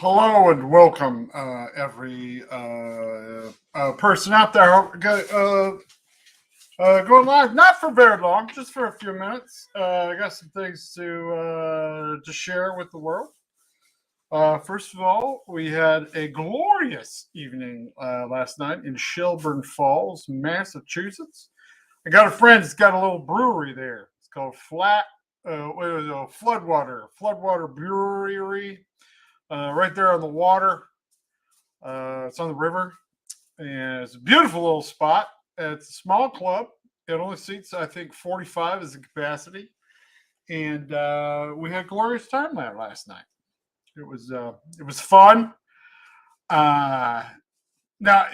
Hello and welcome, every person out there. Going live, not for very long, just for a few minutes. I got some things to share with the world. First of all, we had a glorious evening last night in Shelburne Falls, Massachusetts. I got a friend that's got a little brewery there. It's called Floodwater Brewery, right there on the water. It's on the river, and it's a beautiful little spot. It's a small club. It only seats, I think, 45 is the capacity, and we had a glorious time there last night. It was fun. Uh, Now,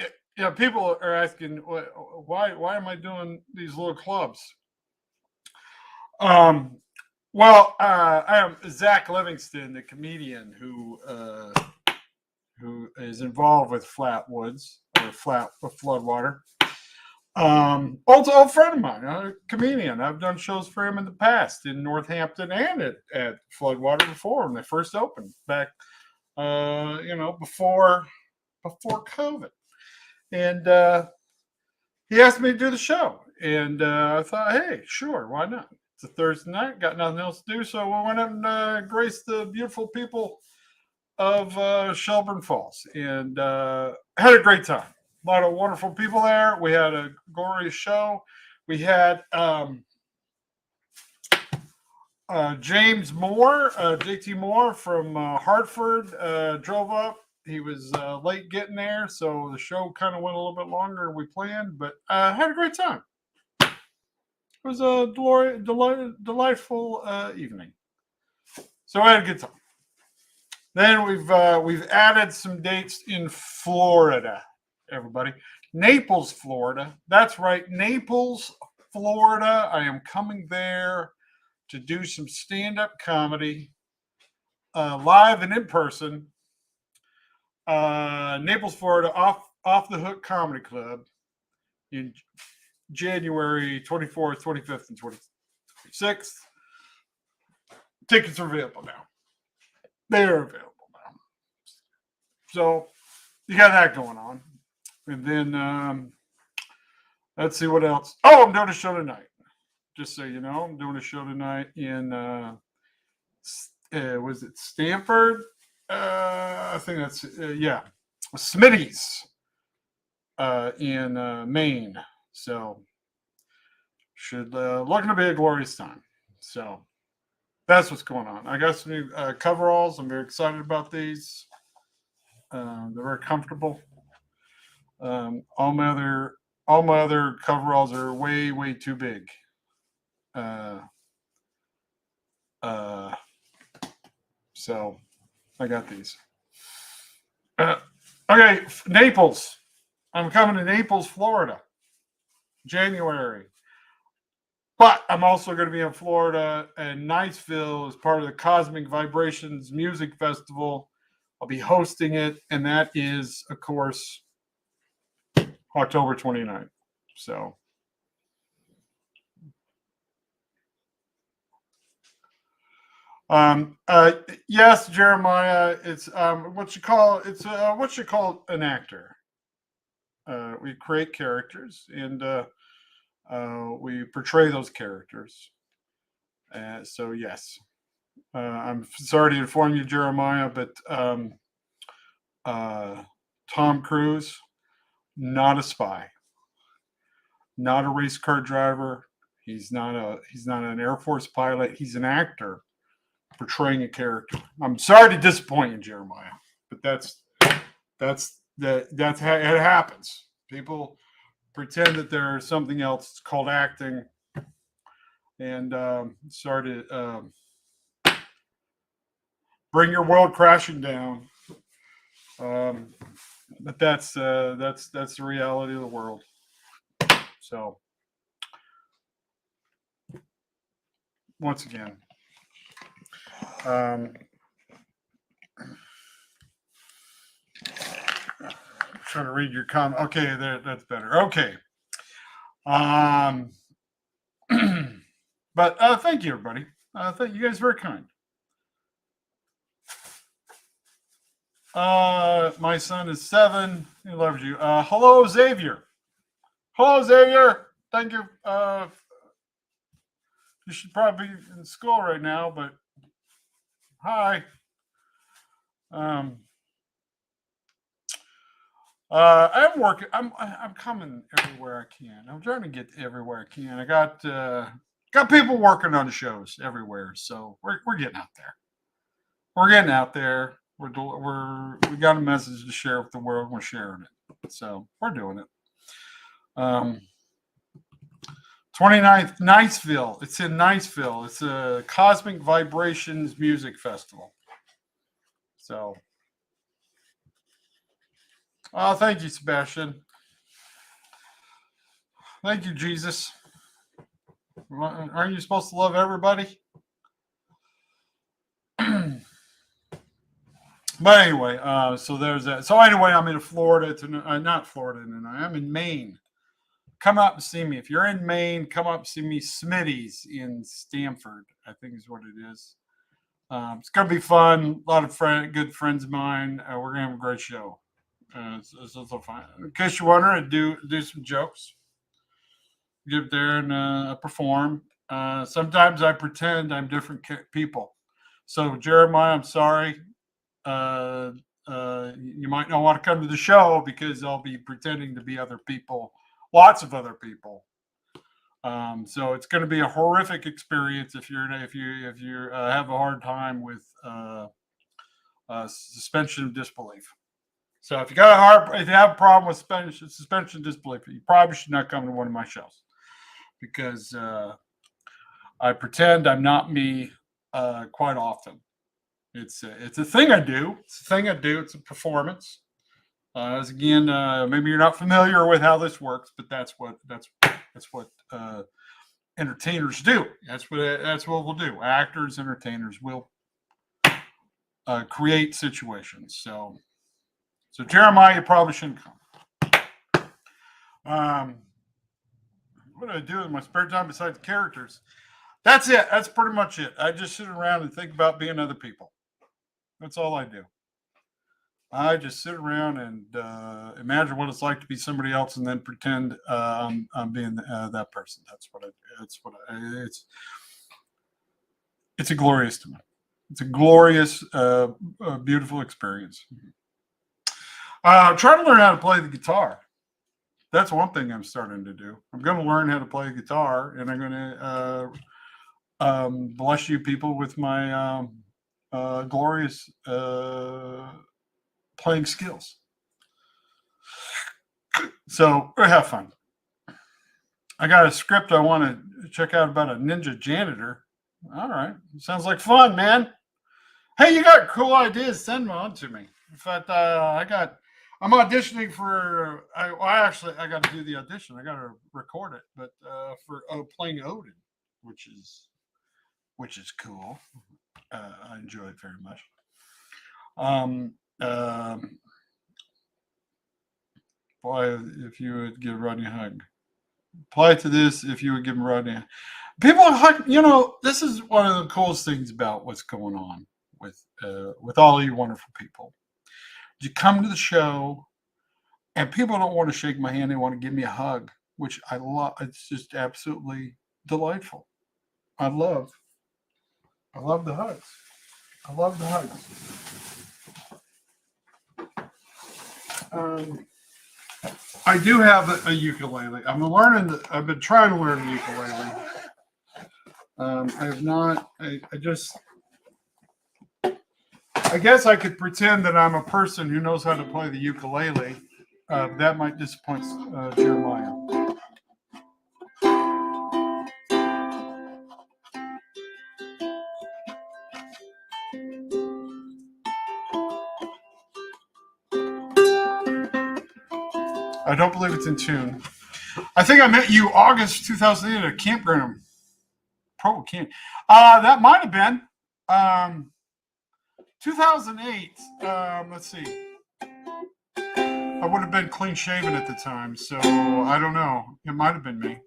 people are asking why am I doing these little clubs? Um, I am Zach Livingston, the comedian who is involved with Flatwoods or Floodwater. Also a friend of mine, a comedian. I've done shows for him in the past in Northampton and at Floodwater before when they first opened back, before COVID. And he asked me to do the show, and I thought, hey, sure, why not? It's a Thursday night, got nothing else to do, so we went up and graced the beautiful people of Shelburne Falls, and had a great time. A lot of wonderful people there. We had a glorious show. We had James Moore, JT Moore from Hartford, drove up. He was late getting there, so the show kind of went a little bit longer than we planned, but had a great time. It was a delightful evening. So I had a good time. Then we've added some dates in Florida, everybody. Naples, Florida. That's right, Naples, Florida. I am coming there to do some stand-up comedy, live and in person. Naples, Florida, off the Hook Comedy Club in January 24th, 25th, and 26th. Tickets are available now. They are available now. So you got that going on. And then let's see what else. Oh, I'm doing a show tonight. Just so you know, I'm doing a show tonight in was it Stanford? I think that's Smitty's in Maine. So should looking to be a glorious time. So that's what's going on. I got some new coveralls. I'm very excited about these. They're very comfortable. All my other coveralls are way too big. So I got these. Okay, Naples. I'm coming to Naples, Florida, January. But I'm also going to be in Florida and Niceville as part of the Cosmic Vibrations Music Festival. I'll be hosting it, and that is, of course, October 29th. So yes, Jeremiah, it's what you call an actor. We create characters and we portray those characters. So yes, I'm sorry to inform you, Jeremiah, but Tom Cruise, not a spy, not a race car driver. He's not an Air Force pilot. He's an actor portraying a character. I'm sorry to disappoint you, Jeremiah, but that's how it happens. People pretend that there's something else. It's called acting, and sorry to bring your world crashing down. But that's the reality of the world. So once again, trying to read your comment. Okay, there, that's better. Okay. But thank you, everybody. Thank you guys, very kind. My son is 7. He loves you. Hello, Xavier. Hello, Xavier. Thank you. You should probably be in school right now, but hi. Um, I'm working. I'm coming everywhere I can. I'm trying to get everywhere I can. I got people working on the shows everywhere, so we're getting out there. We're getting out there. We got a message to share with the world. We're sharing it, so we're doing it. 29th, Niceville. It's in Niceville. It's a Cosmic Vibrations Music Festival. So, oh, thank you, Sebastian. Thank you, Jesus. Aren't you supposed to love everybody? But anyway, so there's that. So anyway, I'm in Florida. Not Florida tonight. I'm in Maine. Come up and see me. If you're in Maine, come up and see me. Smitty's in Stamford, I think is what it is. It's gonna be fun. A lot of good friends of mine. We're gonna have a great show. It's also fun. In case you wonder, I do some jokes. Get there and perform. Sometimes I pretend I'm different people. So Jeremiah, I'm sorry. You might not want to come to the show because I'll be pretending to be other people, lots of other people. So it's going to be a horrific experience if you have a hard time with suspension of disbelief. So if you have a problem with suspension of disbelief, you probably should not come to one of my shows because I pretend I'm not me quite often. It's a thing I do. It's a performance. Again, maybe you're not familiar with how this works, but that's what entertainers do. That's what we'll do. Actors, entertainers will create situations. So Jeremiah, you probably shouldn't come. What do I do in my spare time besides characters? That's it. That's pretty much it. I just sit around and think about being other people. That's all I do. I just sit around and imagine what it's like to be somebody else, and then pretend I'm being that person. That's what I do. It's a glorious to me. It's a glorious, beautiful experience. Try to learn how to play the guitar. That's one thing I'm starting to do. I'm going to learn how to play guitar, and I'm going to bless you people with my glorious playing skills. So have fun. I got a script I want to check out about a ninja janitor. All right, sounds like fun, man. Hey, you got cool ideas? Send them on to me. In fact, I'm auditioning for. I got to do the audition. I got to record it, but for playing Odin, which is cool. I enjoy it very much. Boy, if you would give Rodney a hug. Apply to this if you would give Rodney a hug. People hug. This is one of the coolest things about what's going on with all of you wonderful people. You come to the show, and people don't want to shake my hand; they want to give me a hug, which I love. It's just absolutely delightful. I love the hugs. I love the hugs. I do have a ukulele. I've been trying to learn the ukulele. I have not. I guess I could pretend that I'm a person who knows how to play the ukulele. That might disappoint Jeremiah. I don't believe it's in tune. I think I met you August 2008 at a campground. Probably can't. That might have been 2008. Let's see. I would have been clean shaven at the time, so I don't know. It might have been me.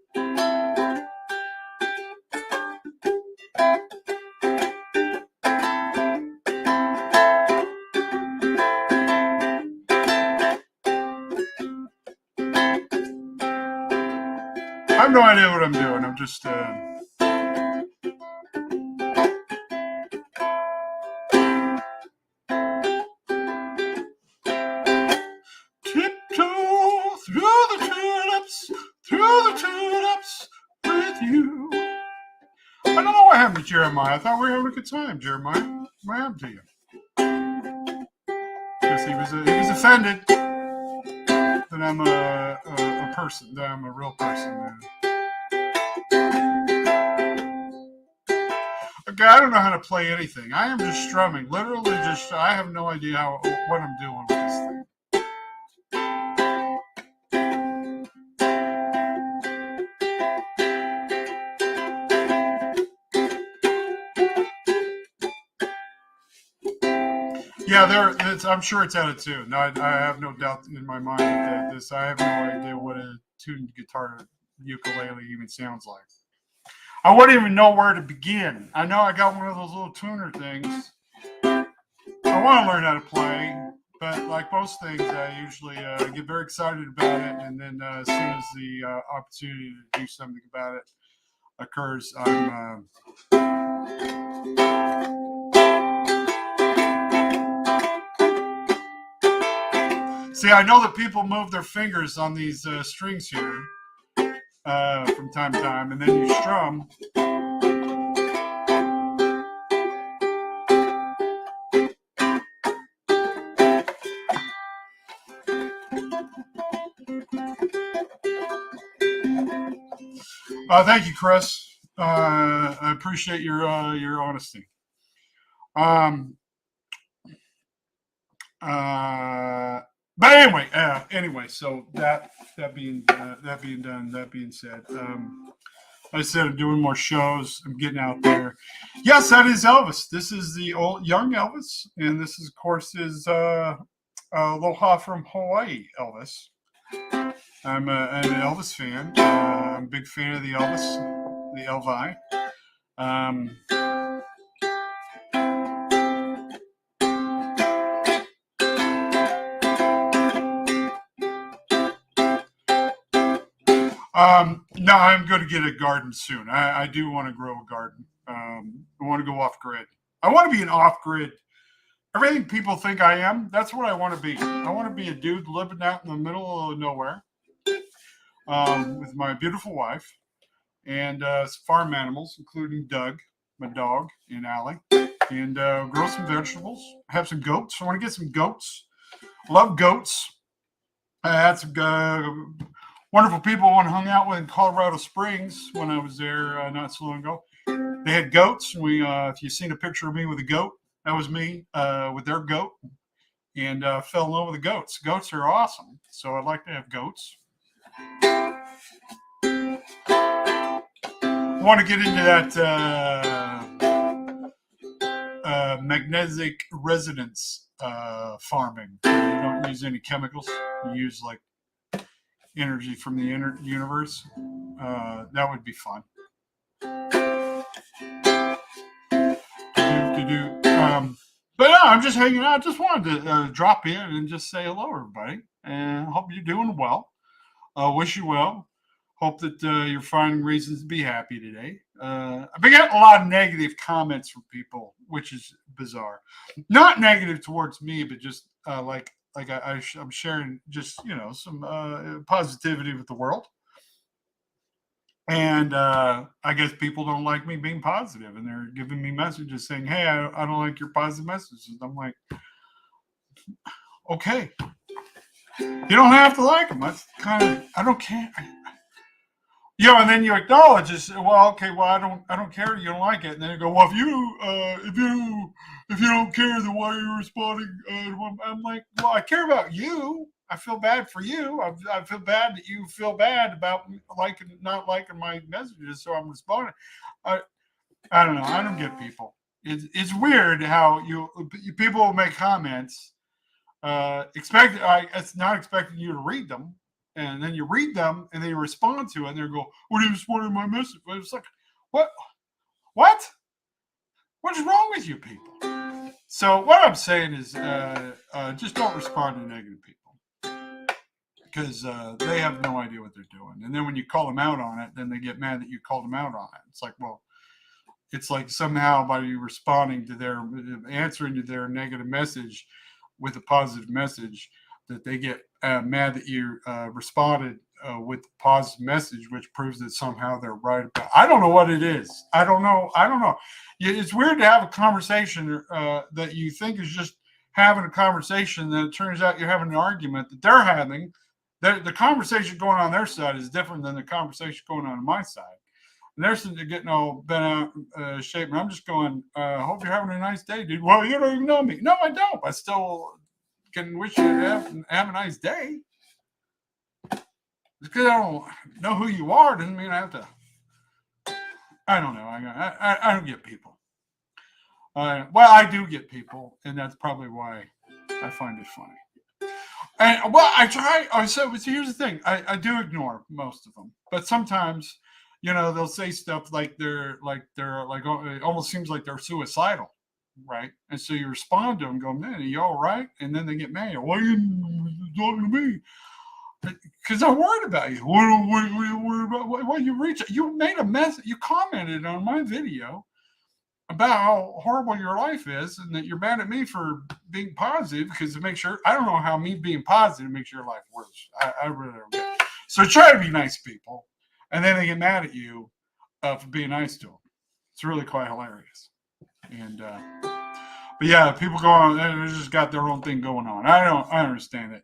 have no idea what I'm doing. I'm just tiptoe through the tulips with you. I don't know what happened to Jeremiah. I thought we were having a good time, Jeremiah. What happened to you? Because he was offended that I'm a person, that I'm a real person. Okay, I don't know how to play anything. I am just strumming. Literally just, I have no idea what I'm doing with this thing. Yeah, I'm sure it's out of tune. I have no doubt in my mind that this. I have no idea what a tuned guitar ukulele even sounds like. I wouldn't even know where to begin. I know I got one of those little tuner things. I want to learn how to play, but like most things, I usually get very excited about it, and then as soon as the opportunity to do something about it occurs, I'm See, I know that people move their fingers on these strings here from time to time, and then you strum. Thank you, Chris. I appreciate your honesty. But anyway, so that being done, that being said, I said I'm doing more shows. I'm getting out there. Yes, that is Elvis. This is the old young Elvis, and this is, of course, is Aloha from Hawaii Elvis. I'm an Elvis fan. I'm a big fan of the Elvis, the Elvi. No, I'm going to get a garden soon. I do want to grow a garden. I want to go off grid. I want to be an off grid. Everything people think I am, that's what I want to be. I want to be a dude living out in the middle of nowhere with my beautiful wife and farm animals, including Doug, my dog, and Allie, and grow some vegetables. Have some goats. I want to get some goats. Love goats. I had some wonderful people I hung out with in Colorado Springs when I was there not so long ago. They had goats. If you've seen a picture of me with a goat, that was me with their goat, and fell in love with the goats. Goats are awesome, so I'd like to have goats. I want to get into that magnetic resonance farming. You don't use any chemicals. You use like energy from the universe. That would be fun. But yeah, I'm just hanging out. Just wanted to drop in and just say hello, everybody, and hope you're doing well. Wish you well. Hope that you're finding reasons to be happy today. I've been getting a lot of negative comments from people, which is bizarre. Not negative towards me, but just like I'm sharing just some positivity with the world. And I guess people don't like me being positive, and they're giving me messages saying, "Hey, I don't like your positive messages." I'm like, okay, you don't have to like them. That's I don't care. And then you acknowledge it. Well, okay, well, I don't care. You don't like it, and then you go, well, if you don't care, then why are you responding? I'm like, well, I care about you. I feel bad for you. I feel bad that you feel bad about not liking my messages, so I'm responding. I don't know. I don't get people. It's weird how people will make comments. It's not expecting you to read them, and then you read them, and then you respond to it, and they go, "What are you responding to my message?" But it's like, what? What's wrong with you people? So what I'm saying is, just don't respond to negative people. because they have no idea what they're doing. And then when you call them out on it, then they get mad that you called them out on it. It's like, well, it's like somehow by you responding to their answering to their negative message with a positive message, that they get mad that you responded with a positive message, which proves that somehow they're right about. I don't know what it is. I don't know. It's weird to have a conversation that you think is just having a conversation, that it turns out you're having an argument that they're having. The conversation going on their side is different than the conversation going on my side. And they're getting all bent out shape. And I'm just going, hope you're having a nice day, dude. Well, you don't even know me. No, I don't. I still can wish you to have a nice day. Because I don't know who you are doesn't mean I have to. I don't know. I don't get people. Well, I do get people, and that's probably why I find it funny. And well, I try. So here's the thing: I do ignore most of them, but sometimes, they'll say stuff like they're it almost seems like they're suicidal, right? And so you respond to them, go, "Man, are you all right?" And then they get mad. Why are you talking to me? Because I'm worried about you. What are you worried about? What you reach? You made a mess. You commented on my video about how horrible your life is, and that you're mad at me for being positive, because to make sure, I don't know how me being positive makes your life worse. I really don't get it. So try to be nice people, and then they get mad at you for being nice to them. It's really quite hilarious. And but yeah, people go on, they just got their own thing going on. I understand it.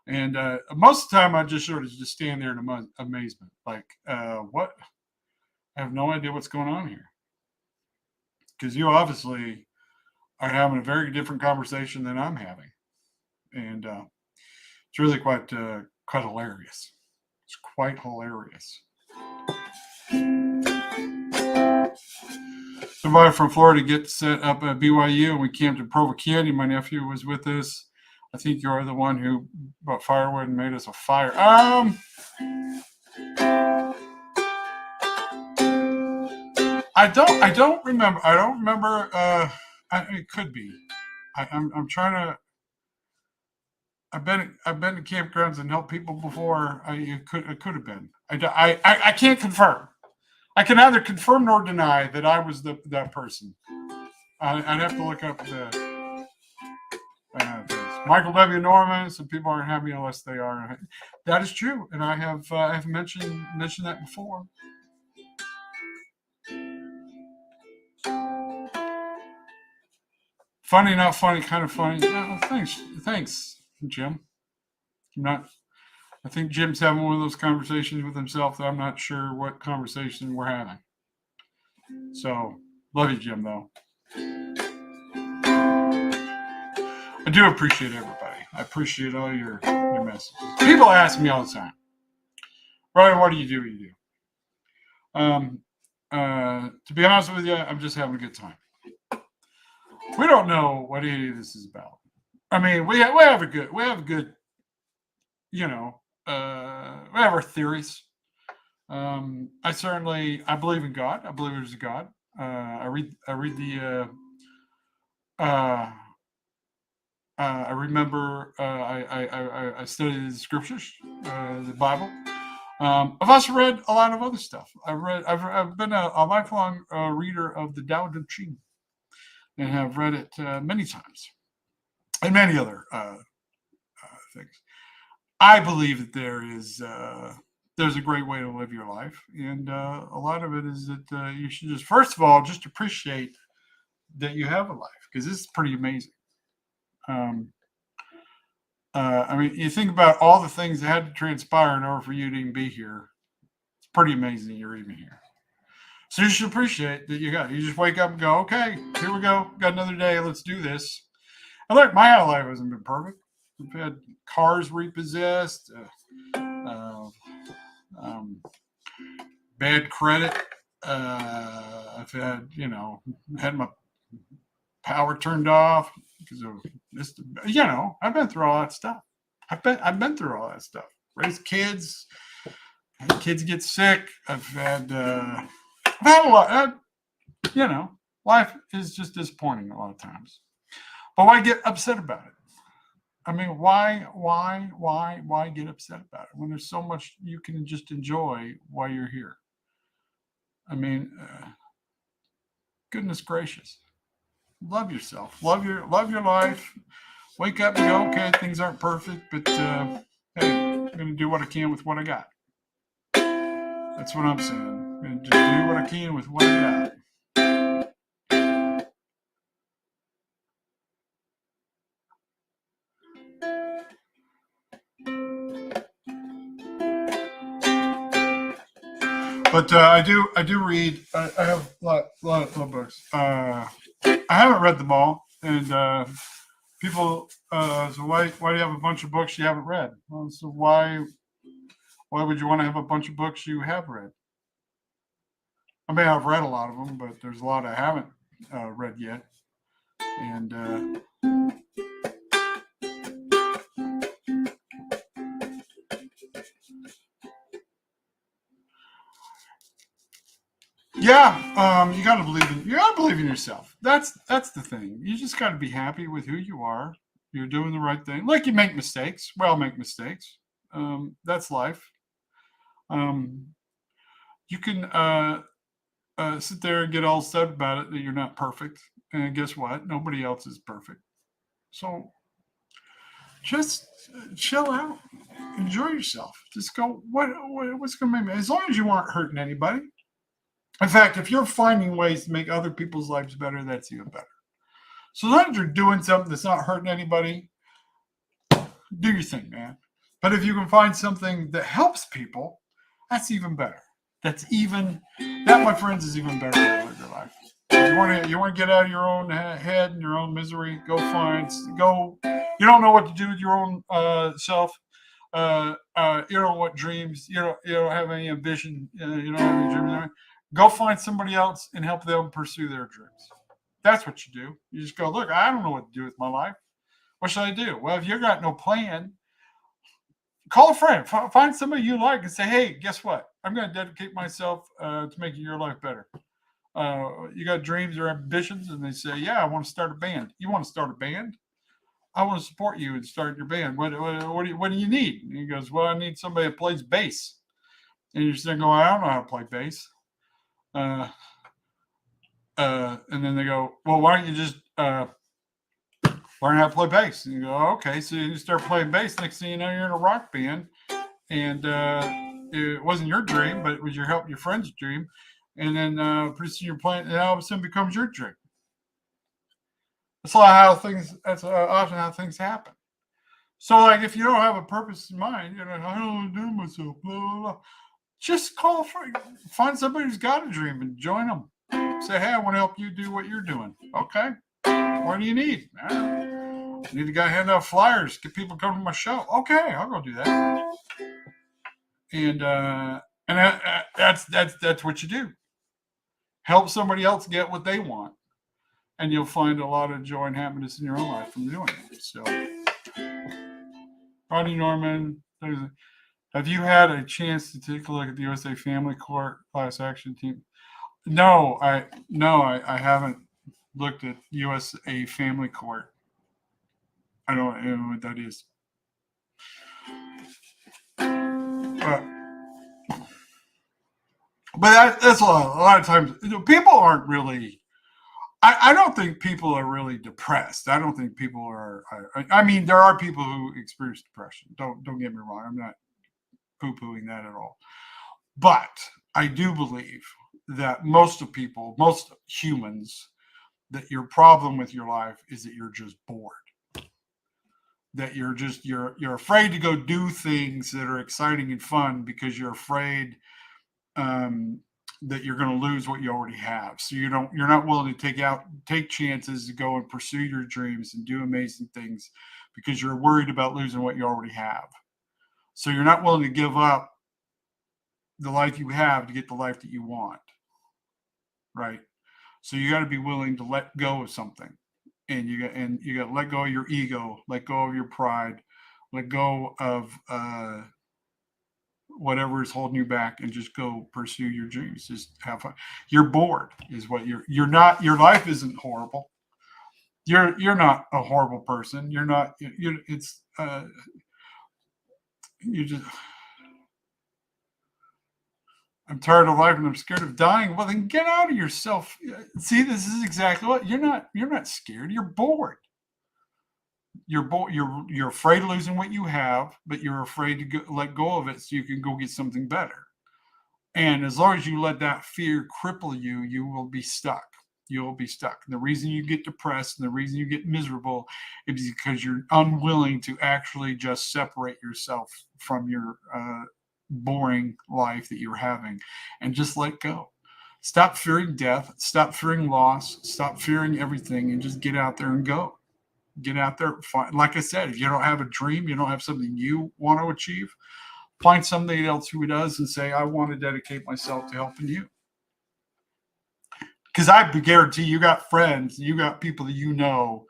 And most of the time, I just sort of just stand there in amazement, like, what? I have no idea what's going on here. Because you obviously are having a very different conversation than I'm having. And it's really quite hilarious. It's quite hilarious. Somebody from Florida gets set up at BYU, and we camped in Provo Candy. My nephew was with us. I think you're the one who brought firewood and made us a fire. I don't remember. It could be. I'm trying to. I've been to campgrounds and helped people before. It could have been. I can't confirm. I can neither confirm nor deny that I was that person. I'd have to look up the. Michael W. Norman. Some people aren't happy unless they are. That is true, and I have mentioned that before. Funny, not funny, kind of funny. Oh, thanks, Jim. I think Jim's having one of those conversations with himself that I'm not sure what conversation we're having. So, love you, Jim, though. I do appreciate everybody. I appreciate all your messages. People ask me all the time, Ryan, what do you do? To be honest with you, I'm just having a good time. We don't know what any of this is about. I mean, we have a good, we have our theories. I believe in God. I believe there's a God. I read the. I remember I studied the scriptures, the Bible. I've also read a lot of other stuff. I've been a lifelong reader of the Tao Te Ching, and have read it many times, and many other things. I believe that there's a great way to live your life, and a lot of it is that you should just, first of all, just appreciate that you have a life, because this is pretty amazing. I mean, you think about all the things that had to transpire in order for you to even be here. It's pretty amazing you're even here. So you should appreciate that you just wake up and go, okay, here we go. Got another day. Let's do this. And look, my life hasn't been perfect. We've had cars repossessed, bad credit. I've had my power turned off because of this. I've been through all that stuff. I've been through all that stuff. Raised kids. Kids get sick. I've had a lot. Life is just disappointing a lot of times. But why get upset about it? I mean, why get upset about it when there's so much you can just enjoy while you're here? I mean, goodness gracious, love yourself, love your life. Wake up and go, okay, things aren't perfect, but hey, I'm gonna do what I can with what I got. That's what I'm saying. I'm gonna just do what I can with what I got. But I do read. I have lot of books. I haven't read them all, and people. So why do you have a bunch of books you haven't read? Well, so why would you want to have a bunch of books you have read? I mean, I've read a lot of them, but there's a lot I haven't read yet, and yeah, you gotta believe in yourself. That's the thing. You just got to be happy with who you are. You're doing the right thing. Like you make mistakes. We all make mistakes. That's life. Um, you can sit there and get all upset about it that you're not perfect. And guess what? Nobody else is perfect. So just chill out, enjoy yourself. Just go. What's going to make me? As long as you aren't hurting anybody. In fact, if you're finding ways to make other people's lives better, that's even better. So as long as you're doing something that's not hurting anybody, do your thing, man. But if you can find something that helps people, that's even better. That, my friends, is even better for your life. You want to get out of your own head and your own misery. Go. You don't know what to do with your own self. You don't know what dreams. You don't have any ambition. You don't have any dreams. Go find somebody else and help them pursue their dreams. That's what you do. You just go, look, I don't know what to do with my life. What should I do? Well, if you got no plan, call a friend. Find somebody you like and say, hey, guess what? I'm going to dedicate myself to making your life better. You got dreams or ambitions? And they say, yeah, I want to start a band. You want to start a band? I want to support you and start your band. What do you need? And he goes, well, I need somebody that plays bass. And you're saying, I don't know how to play bass. And then they go, well, why don't you just learn how to play bass? And you go, okay. So you start playing bass. Next thing you know, you're in a rock band. And it wasn't your dream, but it was your friend's dream. And then pretty soon you're playing, and all of a sudden becomes your dream. That's often how things happen. So, like, if you don't have a purpose in mind, I don't want to do myself, blah, blah, blah. Just find somebody who's got a dream and join them. Say, hey, I want to help you do what you're doing. Okay. What do you need? I need a guy hand out flyers, get people to come to my show. Okay, I'll go do that. And that's what you do. Help somebody else get what they want, and you'll find a lot of joy and happiness in your own life from doing it. So, Rodney Norman, have you had a chance to take a look at the USA Family Court class action team? No, I haven't looked at USA Family Court. I don't know what that is. But that's a lot of times people aren't really. I don't think people are really depressed. I don't think people are. I mean, there are people who experience depression. Don't get me wrong. I'm not poo-pooing that at all. But I do believe that most humans, that your problem with your life is that you're just bored. That you're afraid to go do things that are exciting and fun because you're afraid that you're going to lose what you already have. So you're not willing to take chances to go and pursue your dreams and do amazing things because you're worried about losing what you already have. So you're not willing to give up the life you have to get the life that you want. Right? So you got to be willing to let go of something. And you got to let go of your ego, let go of your pride, let go of whatever is holding you back, and just go pursue your dreams. Just have fun. You're bored, is what you're not. Your life isn't horrible. You're not a horrible person. You're not. It's you just. I'm tired of life and I'm scared of dying. Well, then get out of yourself. See, this is exactly what you're not. You're not scared. You're bored. You're afraid of losing what you have, but you're afraid to let go of it so you can go get something better. And as long as you let that fear cripple you, you will be stuck. You will be stuck. And the reason you get depressed and the reason you get miserable is because you're unwilling to actually just separate yourself from your boring life that you're having and just let go. Stop fearing death. Stop fearing loss. Stop fearing everything and just get out there and go. Get out there. Like I said, if you don't have a dream, you don't have something you want to achieve, find somebody else who does and say, I want to dedicate myself to helping you. Because I guarantee you got friends, you got people that you know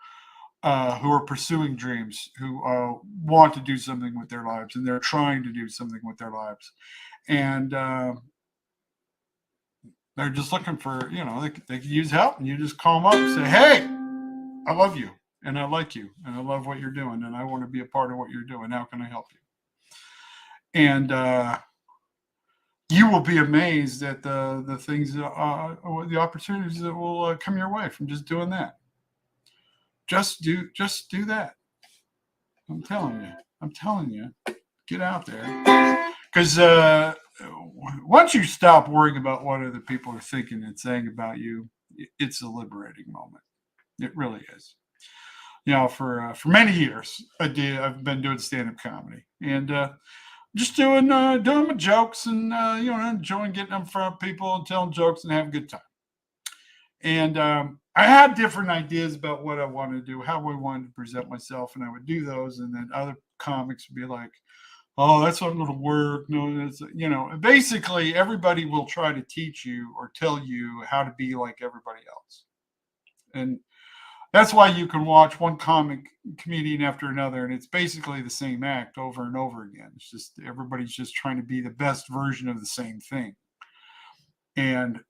who are pursuing dreams, who want to do something with their lives, and they're trying to do something with their lives. And they're just looking for, they can use help, and you just call them up and say, hey, I love you, and I like you, and I love what you're doing, and I want to be a part of what you're doing. How can I help you? And you will be amazed at the things, the opportunities that will come your way from just doing that. Just do that. I'm telling you, get out there. Because once you stop worrying about what other people are thinking and saying about you, it's a liberating moment. It really is. For many years, I've been doing stand-up comedy, and just doing my jokes and enjoying getting in front of people and telling jokes and having a good time. And I had different ideas about what I wanted to do, how I wanted to present myself, and I would do those. And then other comics would be like, "Oh, that's not going to work." No, that's basically everybody will try to teach you or tell you how to be like everybody else, and that's why you can watch one comedian after another, and it's basically the same act over and over again. It's just everybody's just trying to be the best version of the same thing. And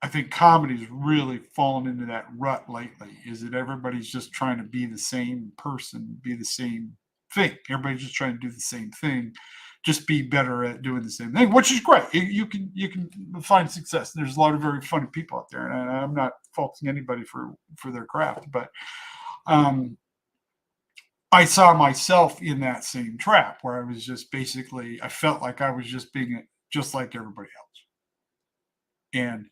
I think comedy's really fallen into that rut lately, is that everybody's just trying to be the same person, be the same thing. Everybody's just trying to do the same thing, just be better at doing the same thing, which is great. You can find success. There's a lot of very funny people out there, and I'm not faulting anybody for their craft, but I saw myself in that same trap where I was just basically, I felt like I was just being just like everybody else. And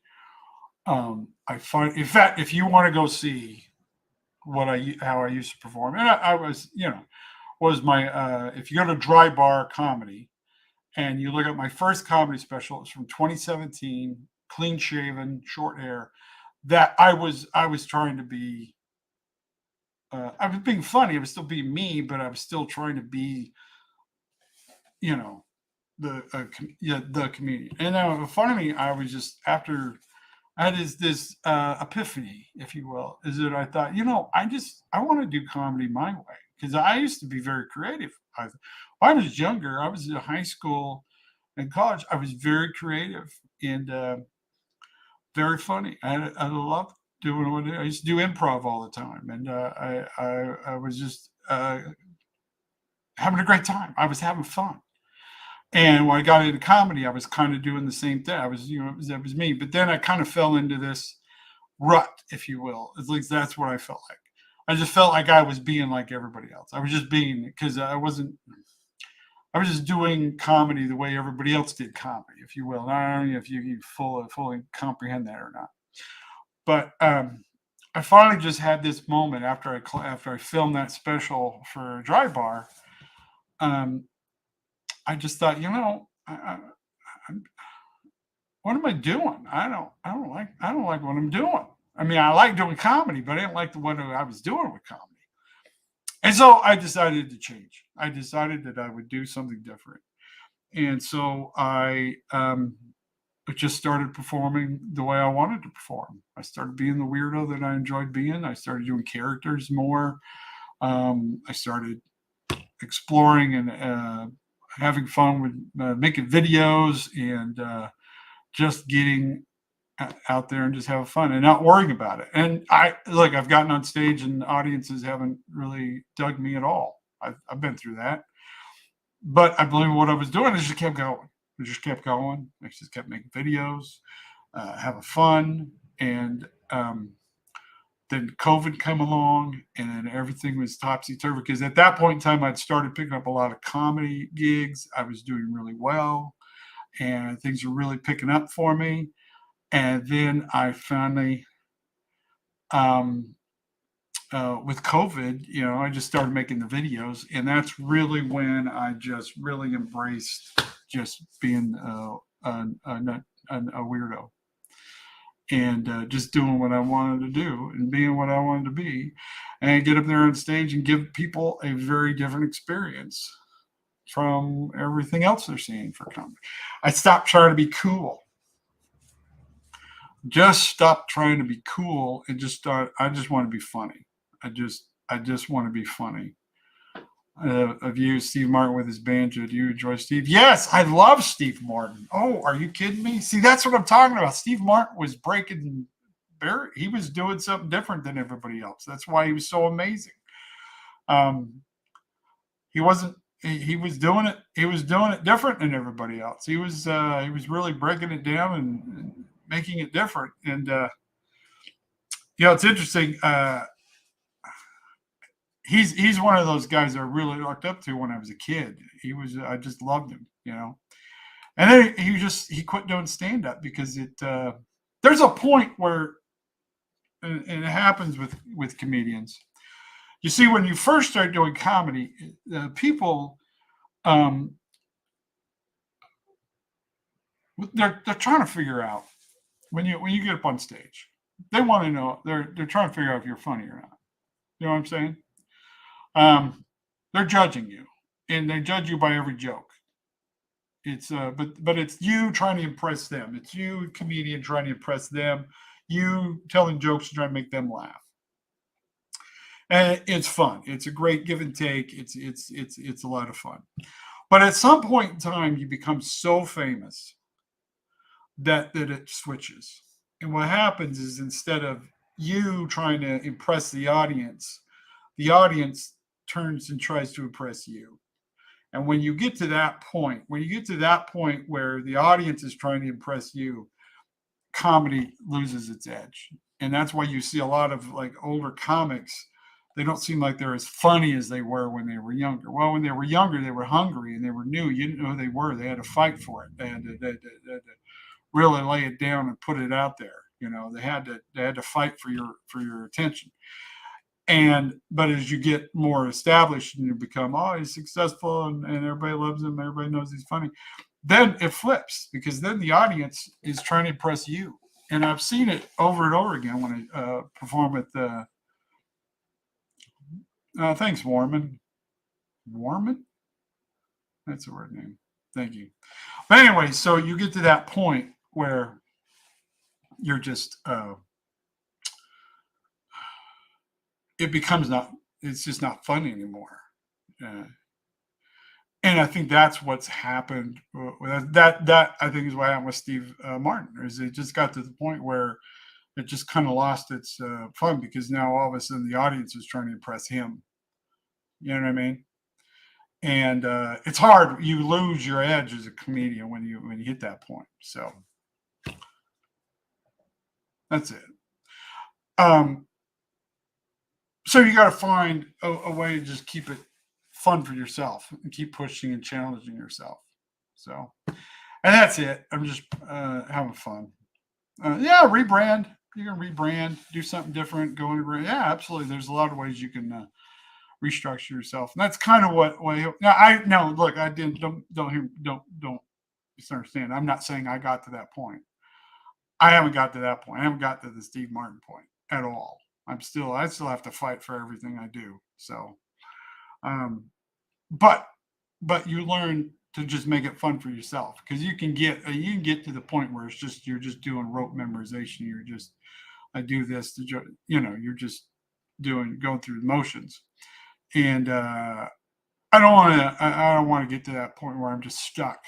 I find, in fact, if you want to go see how I used to perform, and I was, was my if you go to Dry Bar Comedy and you look at my first comedy special, it's from 2017, clean shaven, short hair. That I was trying to be. I was being funny. I was still being me, but I was still trying to be, the comedian. And funny, I was just after I had this epiphany, if you will, is that I thought, I want to do comedy my way, because I used to be very creative. When I was younger, I was in high school and college. I was very creative and very funny. I loved doing what I used to do improv all the time, and I was just having a great time. I was having fun. And when I got into comedy, I was kind of doing the same thing. I was, that was me. But then I kind of fell into this rut, if you will. At least that's what I felt like. I just felt like I was being like everybody else. I was just being, because I was just doing comedy the way everybody else did comedy, if you will. And I don't know if you fully comprehend that or not. But I finally just had this moment after I filmed that special for Dry Bar. I just thought, what am I doing? I don't like what I'm doing. I mean, I like doing comedy, but I didn't like the one I was doing with comedy. And so I decided to change. I decided that I would do something different. And so I just started performing the way I wanted to perform. I started being the weirdo that I enjoyed being. I started doing characters more. I started exploring and having fun with making videos and just getting out there and just have fun and not worrying about it. And I've gotten on stage and audiences haven't really dug me at all. I've been through that, but I believe what I was doing is just kept going. I just kept going. I just kept making videos, having fun, and then COVID come along, and everything was topsy turvy. Because at that point in time, I'd started picking up a lot of comedy gigs. I was doing really well, and things were really picking up for me. And then I finally, um, with COVID, I just started making the videos, and that's really when I just really embraced just being a weirdo and just doing what I wanted to do and being what I wanted to be, and get up there on stage and give people a very different experience from everything else they're seeing for comedy. I stopped trying to be cool. Just stop trying to be cool and just start. I just want to be funny. I just want to be funny. Of you, Steve Martin with his banjo. Do you enjoy Steve? Yes, I love Steve Martin. Oh, are you kidding me? See, that's what I'm talking about. Steve Martin was breaking barrier. He was doing something different than everybody else. That's why he was so amazing. He wasn't. He was doing it. He was doing it different than everybody else. He was really breaking it down and making it different. And it's interesting. He's one of those guys I really looked up to when I was a kid. I just loved him, And then he quit doing stand up because there's a point where, and it happens with comedians. You see, when you first start doing comedy, people, they're trying to figure out when you get up on stage, they want to know, they're trying to figure out if you're funny or not. You know what I'm saying? They're judging you, and they judge you by every joke. It's but it's you trying to impress them. It's you, comedian, trying to impress them. You telling jokes to try to make them laugh, and it's fun. It's a great give and take. It's a lot of fun. But at some point in time, you become so famous that it switches. And what happens is, instead of you trying to impress the audience turns and tries to impress you. And when you get to that point where the audience is trying to impress you, comedy loses its edge. And that's why you see a lot of like older comics, they don't seem like they're as funny as they were when they were younger. Well, when they were younger, they were hungry and they were new. You didn't know who they were. They had to fight for it. They had to really lay it down and put it out there. They had to fight for your attention. But as you get more established and you become, he's successful and everybody loves him, everybody knows he's funny, then it flips, because then the audience is trying to impress you. And I've seen it over and over again when I perform at the thanks, Warman. That's the word name. Thank you. But anyway, so you get to that point where you're just it's just not fun anymore. And I think that's what's happened. That I think is what happened with Steve Martin, is it just got to the point where it just kind of lost its fun, because now all of a sudden the audience is trying to impress him. You know what I mean? And it's hard. You lose your edge as a comedian when you hit that point. So that's it. So you got to find a way to just keep it fun for yourself and keep pushing and challenging yourself. So, and that's it. I'm just having fun. Rebrand. You can rebrand, do something different, go into brand. Yeah, absolutely. There's a lot of ways you can restructure yourself, and that's kind of what. Look, I didn't. Don't misunderstand. I'm not saying I got to that point. I haven't got to that point. I haven't got to the Steve Martin point at all. I still have to fight for everything I do. So, but you learn to just make it fun for yourself, because you can get to the point where you're just doing rote memorization. I do this to, you're just going through the motions. And I don't want to get to that point where I'm just stuck.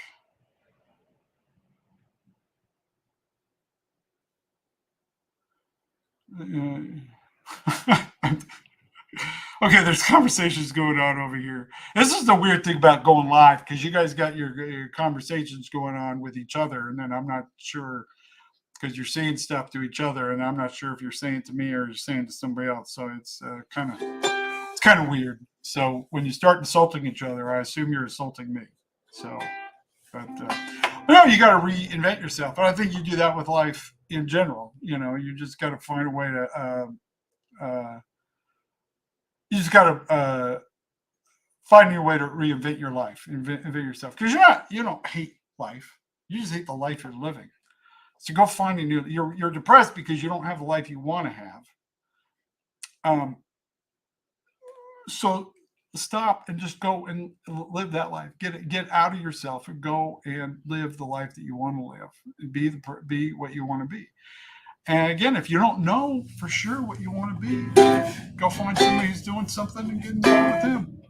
Okay, there's conversations going on over here. This is the weird thing about going live because you guys got your conversations going on with each other, and then I'm not sure because you're saying stuff to each other, and I'm not sure if you're saying it to me or you're saying it to somebody else. So it's kind of weird. So when you start insulting each other, I assume you're insulting me. So, but no, you got to reinvent yourself. And I think you do that with life in general. You know, you just got to find a way to. You just got to find your way to reinvent your life, invent yourself. Because you don't hate life. You just hate the life you're living. So go find a new. You're depressed because you don't have the life you want to have. So stop and just go and live that life. Get out of yourself and go and live the life that you want to live. And be what you want to be. And again, if you don't know for sure what you want to be, go find somebody who's doing something and get involved with them.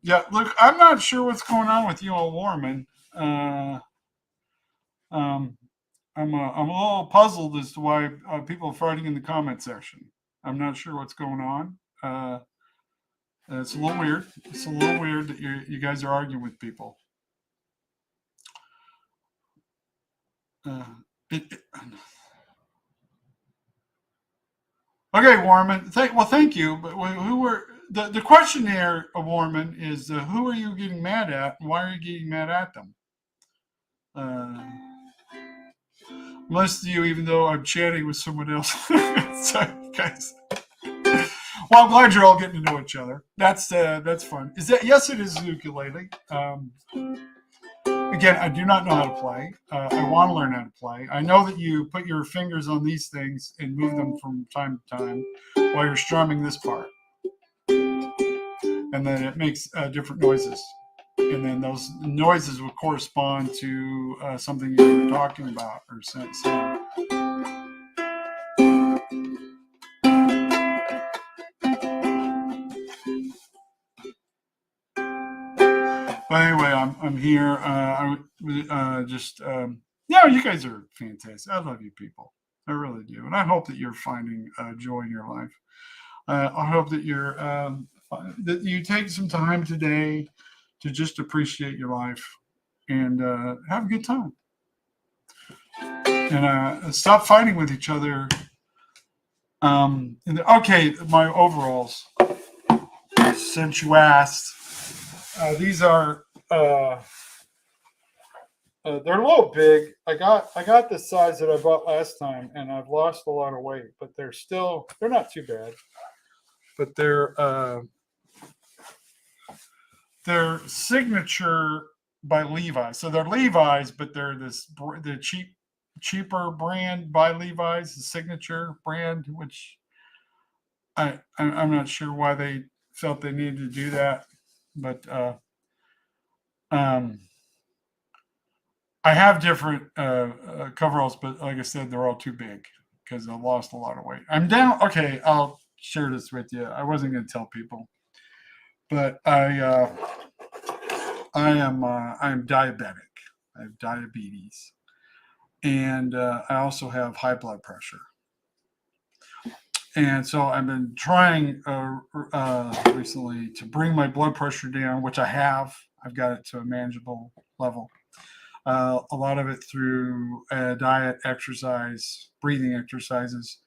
Yeah, look, I'm not sure what's going on with you, old Warman. I'm a little puzzled as to why people are fighting in the comment section. I'm not sure what's going on. It's a little weird. It's a little weird that you guys are arguing with people. Okay, Warman. Thank you. But who were the question here, Warman, is who are you getting mad at, and why are you getting mad at them? Most of you, even though I'm chatting with someone else. Sorry, guys. Well, I'm glad you're all getting to know each other. That's fun. Yes, it is a ukulele. Again, I do not know how to play. I want to learn how to play. I know that you put your fingers on these things and move them from time to time while you're strumming this part. And then it makes different noises. And then those noises will correspond to something you were talking about or saying. But anyway, I'm here. You guys are fantastic. I love you people. I really do, and I hope that you're finding joy in your life. I hope that that you take some time today to just appreciate your life and have a good time, and stop fighting with each other. Okay, my overalls. Since you asked. These are they're a little big. I got the size that I bought last time, and I've lost a lot of weight, but they're not too bad. But they're signature by Levi's. So they're Levi's, but they're the cheaper brand by Levi's, the signature brand, which I'm not sure why they felt they needed to do that, but I have different coveralls, but like I said, they're all too big because I lost a lot of weight. I'm down. Okay, I'll share this with you. I wasn't going to tell people, but I am diabetic. I have diabetes, and I also have high blood pressure. And so I've been trying recently to bring my blood pressure down, which I have. I've got it to a manageable level. A lot of it through diet, exercise, breathing exercises.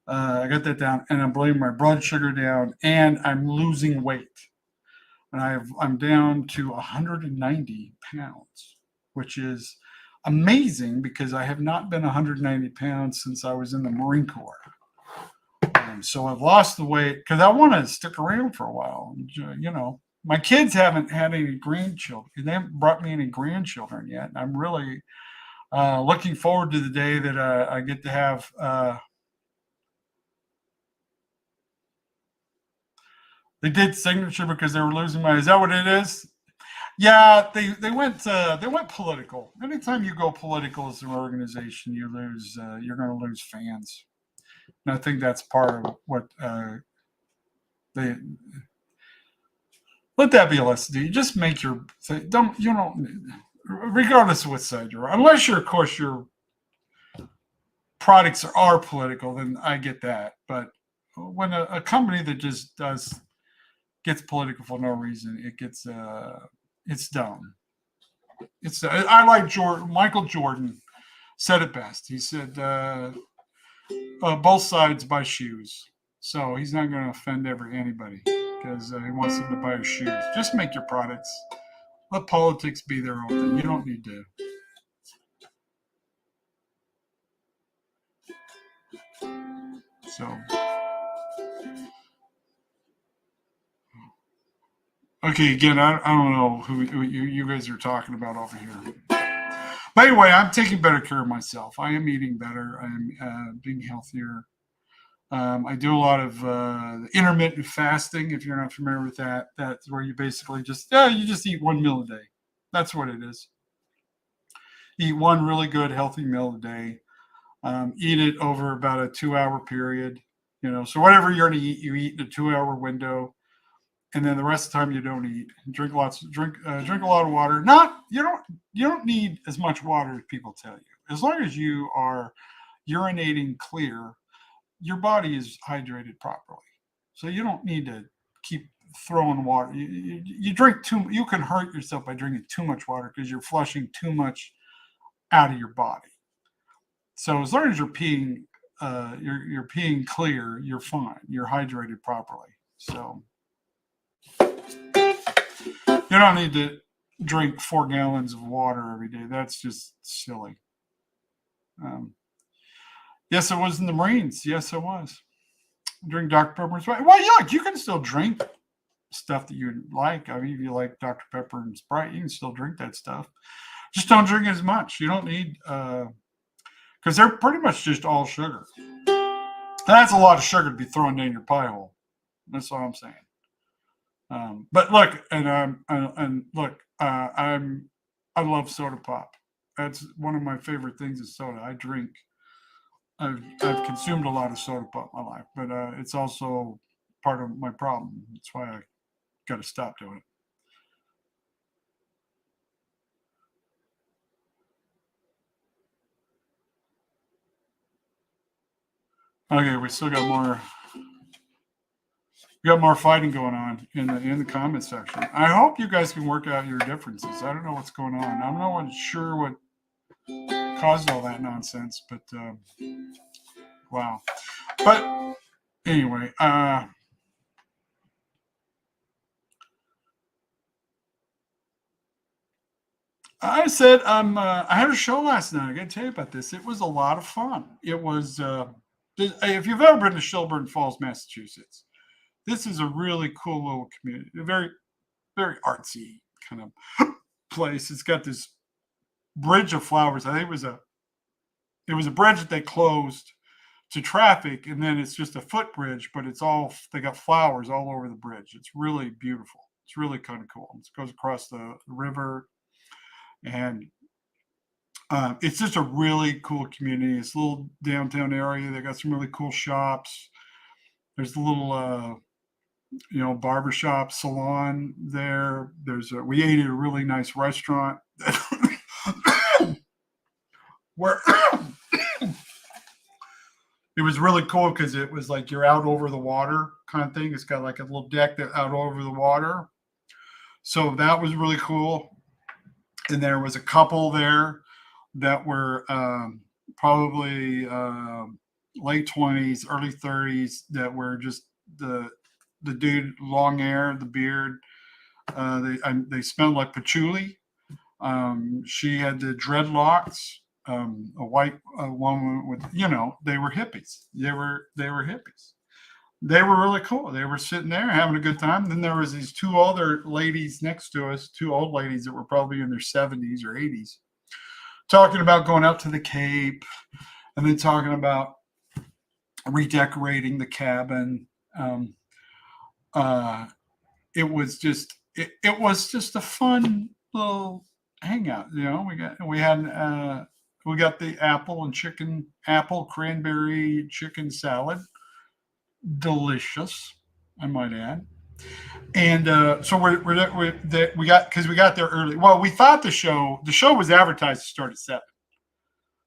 I got that down, and I'm bringing my blood sugar down, and I'm losing weight. And I'm down to 190 pounds, which is amazing because I have not been 190 pounds since I was in the Marine Corps. So I've lost the weight because I want to stick around for a while. You know, my kids haven't had any grandchildren. They haven't brought me any grandchildren yet. And I'm really looking forward to the day that I get to have. They did signature because they were losing money. Is that what it is? Yeah, they went political. Anytime you go political as an organization, you lose. You're going to lose fans. And I think that's part of what they let that be a lesson. You just make your don't regardless of what side you're on, unless you're of course you're products are political, then I get that. But when a company that just gets political for no reason, it's dumb. I like Michael Jordan said it best. He said both sides buy shoes, so he's not going to offend anybody because he wants them to buy his shoes. Just make your products. Let politics be their own thing. You don't need to. So, okay, again, I don't know who you guys are talking about over here. But anyway, I'm taking better care of myself. I am eating better. I am being healthier. I do a lot of intermittent fasting. If you're not familiar with that, that's where you basically you just eat one meal a day. That's what it is. Eat one really good healthy meal a day. Eat it over about a 2-hour period. So whatever you're going to eat, you eat in a 2-hour window, and then the rest of the time you don't eat. Drink a lot of water. You don't need as much water as people tell you. As long as you are urinating clear, your body is hydrated properly. So you don't need to keep throwing water. You drink you can hurt yourself by drinking too much water because you're flushing too much out of your body. So as long as you're peeing, you're peeing clear, you're fine. You're hydrated properly. So you don't need to drink 4 gallons of water every day. That's just silly. Yes, it was in the Marines. Yes, it was. Drink Dr. Pepper and Sprite. Well, yeah, you can still drink stuff that you like. I mean, if you like Dr. Pepper and Sprite, you can still drink that stuff. Just don't drink as much. You don't need, because they're pretty much just all sugar. That's a lot of sugar to be throwing down your pie hole. That's all I'm saying. But look, I love soda pop. That's one of my favorite things is soda. I've consumed a lot of soda pop in my life, but it's also part of my problem. That's why I got to stop doing it. Okay, we still got more. We got more fighting going on in the comment section. I hope you guys can work out your differences. I don't know what's going on. I'm not sure what caused all that nonsense, but wow. But anyway, I said I had a show last night. I got to tell you about this. It was a lot of fun. It was if you've ever been to Shelburne Falls, Massachusetts, this is a really cool little community. A very, very artsy kind of place. It's got this bridge of flowers. I think it was a bridge that they closed to traffic, and then it's just a footbridge, but they got flowers all over the bridge. It's really beautiful. It's really kind of cool. It goes across the river, and it's just a really cool community. It's a little downtown area. They got some really cool shops. There's a little barbershop salon there. We ate at a really nice restaurant where it was really cool because it was like you're out over the water kind of thing. It's got like a little deck that out over the water. So that was really cool. And there was a couple there that were probably late 20s, early 30s that were just the dude, long hair, the beard. They smelled like patchouli. She had the dreadlocks. A white woman with, they were hippies. They were hippies. They were really cool. They were sitting there having a good time. Then there was these 2 other ladies next to us, 2 old ladies that were probably in their 70s or 80s, talking about going out to the Cape, and then talking about redecorating the cabin. It was just a fun little hangout. We got the apple cranberry chicken salad, delicious, I might add. And so we got there early. Well, we thought the show was advertised to start at 7.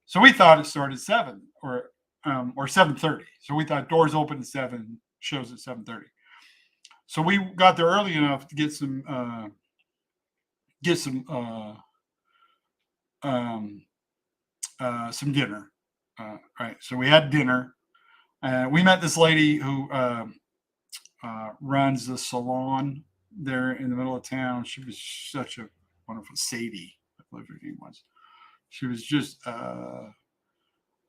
So we thought it started at 7 or 7:30. So we thought doors open at 7, shows at 7:30. So we got there early enough to get some some dinner. Right. So we had dinner. We met this lady who runs the salon there in the middle of town. She was such a wonderful Sadie, I believe her name was. She was just a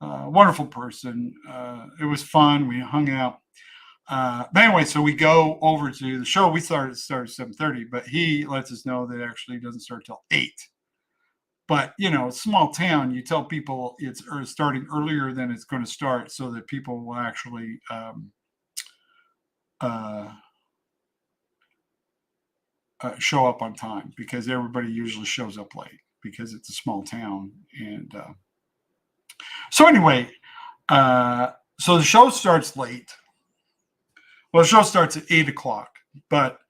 wonderful person. It was fun. We hung out. But anyway, so we go over to the show. We started at 7:30, but he lets us know that it actually doesn't start till 8. But it's a small town. You tell people it's starting earlier than it's going to start, so that people will actually show up on time, because everybody usually shows up late because it's a small town. And so anyway, so the show starts late. Well, the show starts at 8:00, but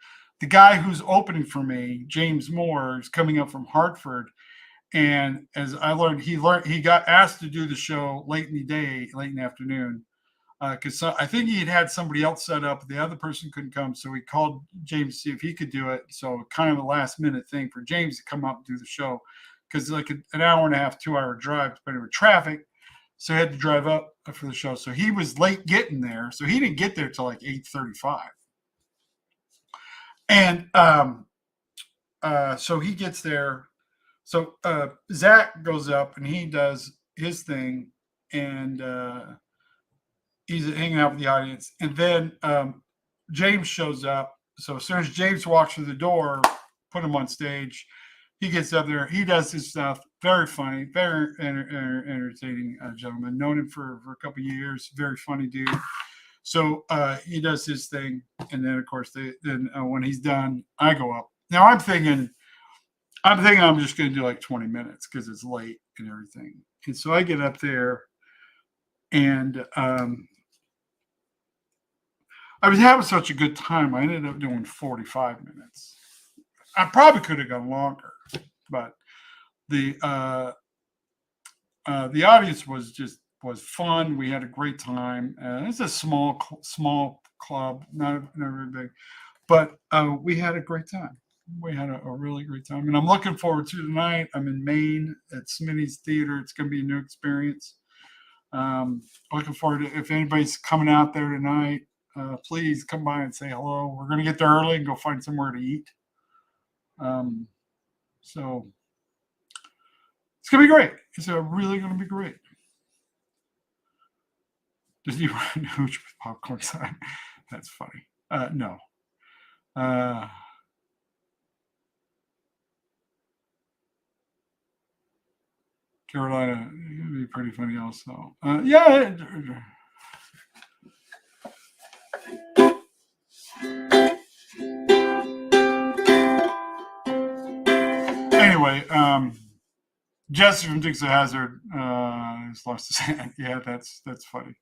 the guy who's opening for me, James Moore, is coming up from Hartford. And as I learned, he got asked to do the show late in the day, late in the afternoon, because I think he had somebody else set up. The other person couldn't come, so he called James to see if he could do it. So kind of a last minute thing for James to come up and do the show, because like an hour and a half, 2 hour drive, depending on traffic. So he had to drive up for the show. So he was late getting there. So he didn't get there till like 8:35. And so he gets there. So Zach goes up and he does his thing, and he's hanging out with the audience. And then James shows up. So as soon as James walks through the door, put him on stage. He gets up there. He does his stuff. Very funny, very entertaining gentleman. Known him for a couple of years. Very funny dude. So he does his thing, and then of course when he's done, I go up. Now I'm thinking I'm just going to do like 20 minutes because it's late and everything. And so I get up there, and I was having such a good time. I ended up doing 45 minutes. I probably could have gone longer, but the audience was fun. We had a great time. It's a small club, not very big, but we had a great time. We had a really great time, and I'm looking forward to tonight. I'm in Maine at Smitty's Theater. It's going to be a new experience. Looking forward to, if anybody's coming out there tonight, please come by and say hello. We're going to get there early and go find somewhere to eat. So it's going to be great. It's really going to be great. Does you run hooch with popcorn sign? That's funny. No. Carolina, it'd be pretty funny also. Yeah. Anyway, Jesse from Dixie Hazard has lost his hand. Yeah, that's funny.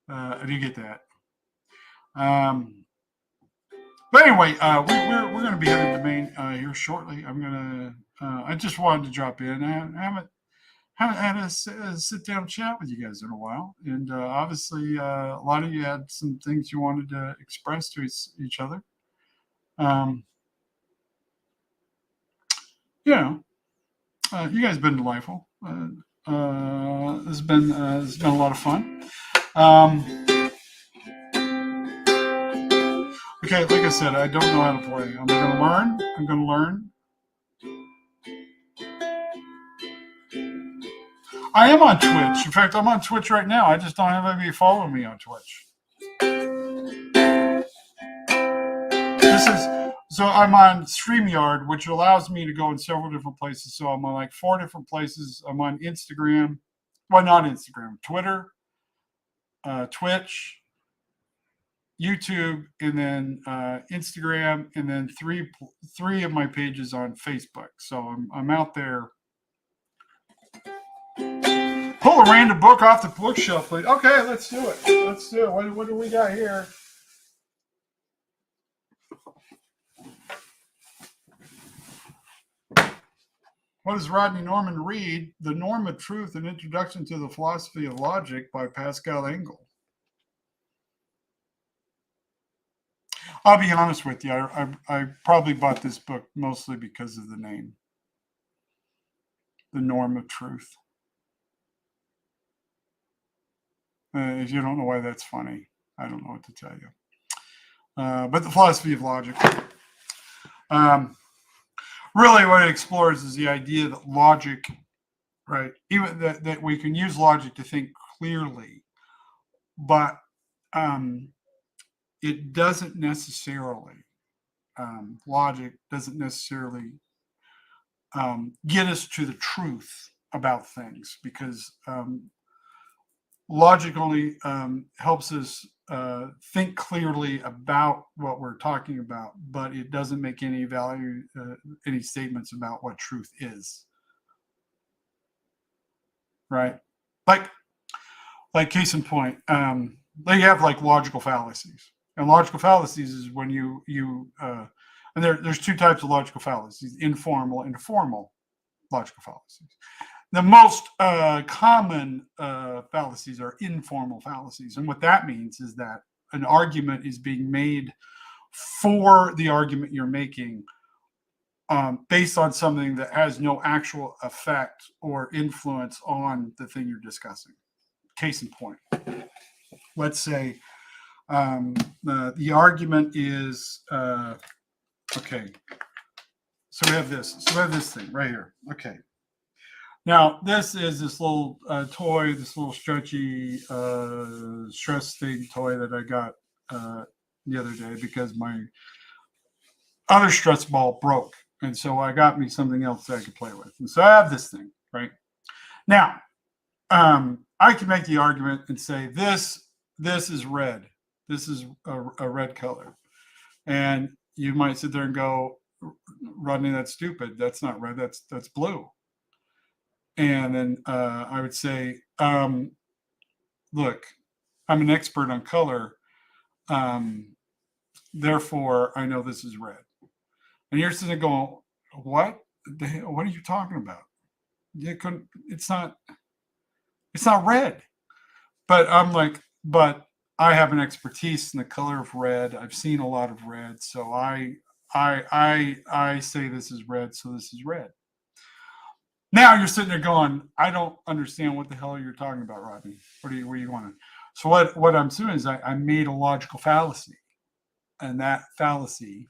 I did get that. But anyway, we're going to be heading to Maine here shortly. I just wanted to drop in. I haven't had a sit down chat with you guys in a while, and obviously a lot of you had some things you wanted to express to each other. You guys have been delightful. It's been a lot of fun. Okay, like I said, I don't know how to play. I'm going to learn. I am on Twitch. In fact, I'm on Twitch right now. I just don't have anybody following me on Twitch. So I'm on StreamYard, which allows me to go in several different places. So I'm on like 4 different places. I'm on Instagram. Well, not Instagram. Twitter, Twitch, YouTube, and then Instagram, and then three of my pages on Facebook. So I'm out there. Pull a random book off the bookshelf, please. Okay, let's do it. What do we got here? What does Rodney Norman read? The Norm of Truth, an Introduction to the Philosophy of Logic by Pascal Engel. I'll be honest with you. I probably bought this book mostly because of the name. The Norm of Truth. If you don't know why that's funny, I don't know what to tell you. But the philosophy of logic. Really what it explores is the idea that logic, right, even that we can use logic to think clearly, but it doesn't necessarily, logic doesn't necessarily get us to the truth about things, because logic only helps us think clearly about what we're talking about, but it doesn't make any any statements about what truth is. Right? Like case in point, they have like logical fallacies, and logical fallacies is when and there's two types of logical fallacies: informal and formal logical fallacies. The most common fallacies are informal fallacies. And what that means is that an argument is being made for the argument you're making based on something that has no actual effect or influence on the thing you're discussing. Case in point, let's say the argument is, okay, so we have this thing right here. Okay. Now, this is this little toy, this little stretchy stress thing toy that I got the other day because my other stress ball broke. And so I got me something else that I could play with. And so I have this thing, right? Now, I can make the argument and say, this is red. This is a red color. And you might sit there and go, Rodney, that's stupid. That's not red. That's blue. And then I would say, look, I'm an expert on color. Therefore, I know this is red. And you're sitting there going, what? What are you talking about? It's not red. But I'm like, but I have an expertise in the color of red. I've seen a lot of red. So I say this is red, so this is red. Now you're sitting there going, I don't understand what the hell you're talking about, Rodney. Where you going? So what I'm doing is I made a logical fallacy, and that fallacy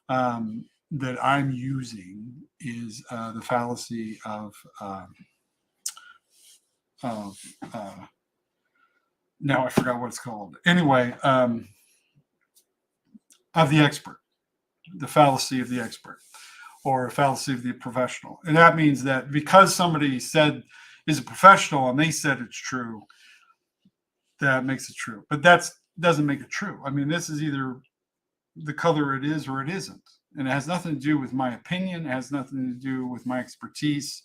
that I'm using is the fallacy of now I forgot what it's called. Anyway, of the expert, the fallacy of the expert, or a fallacy of the professional. And that means that because somebody said is a professional and they said it's true, that makes it true. But that doesn't make it true. I mean, this is either the color it is or it isn't. And it has nothing to do with my opinion. It has nothing to do with my expertise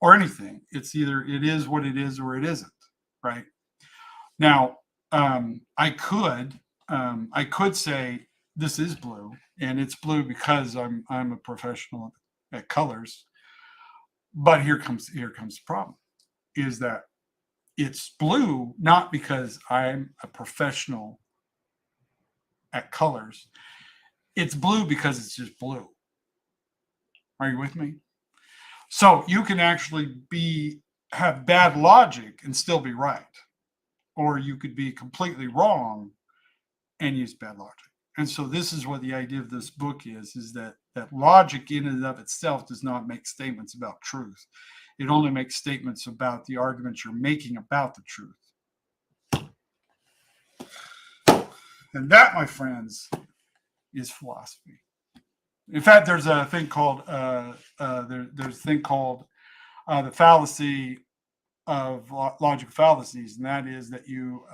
or anything. It's either it is what it is or it isn't, right? Now, I could say this is blue, and it's blue because I'm a professional at colors. But here comes the problem: is that it's blue not because I'm a professional at colors. It's blue because it's just blue. Are you with me? So you can actually have bad logic and still be right, or you could be completely wrong and use bad logic. And so this is what the idea of this book is that logic in and of itself does not make statements about truth. It only makes statements about the arguments you're making about the truth. And that, my friends, is philosophy. In fact, there's a thing called the fallacy of logical fallacies, and that is that you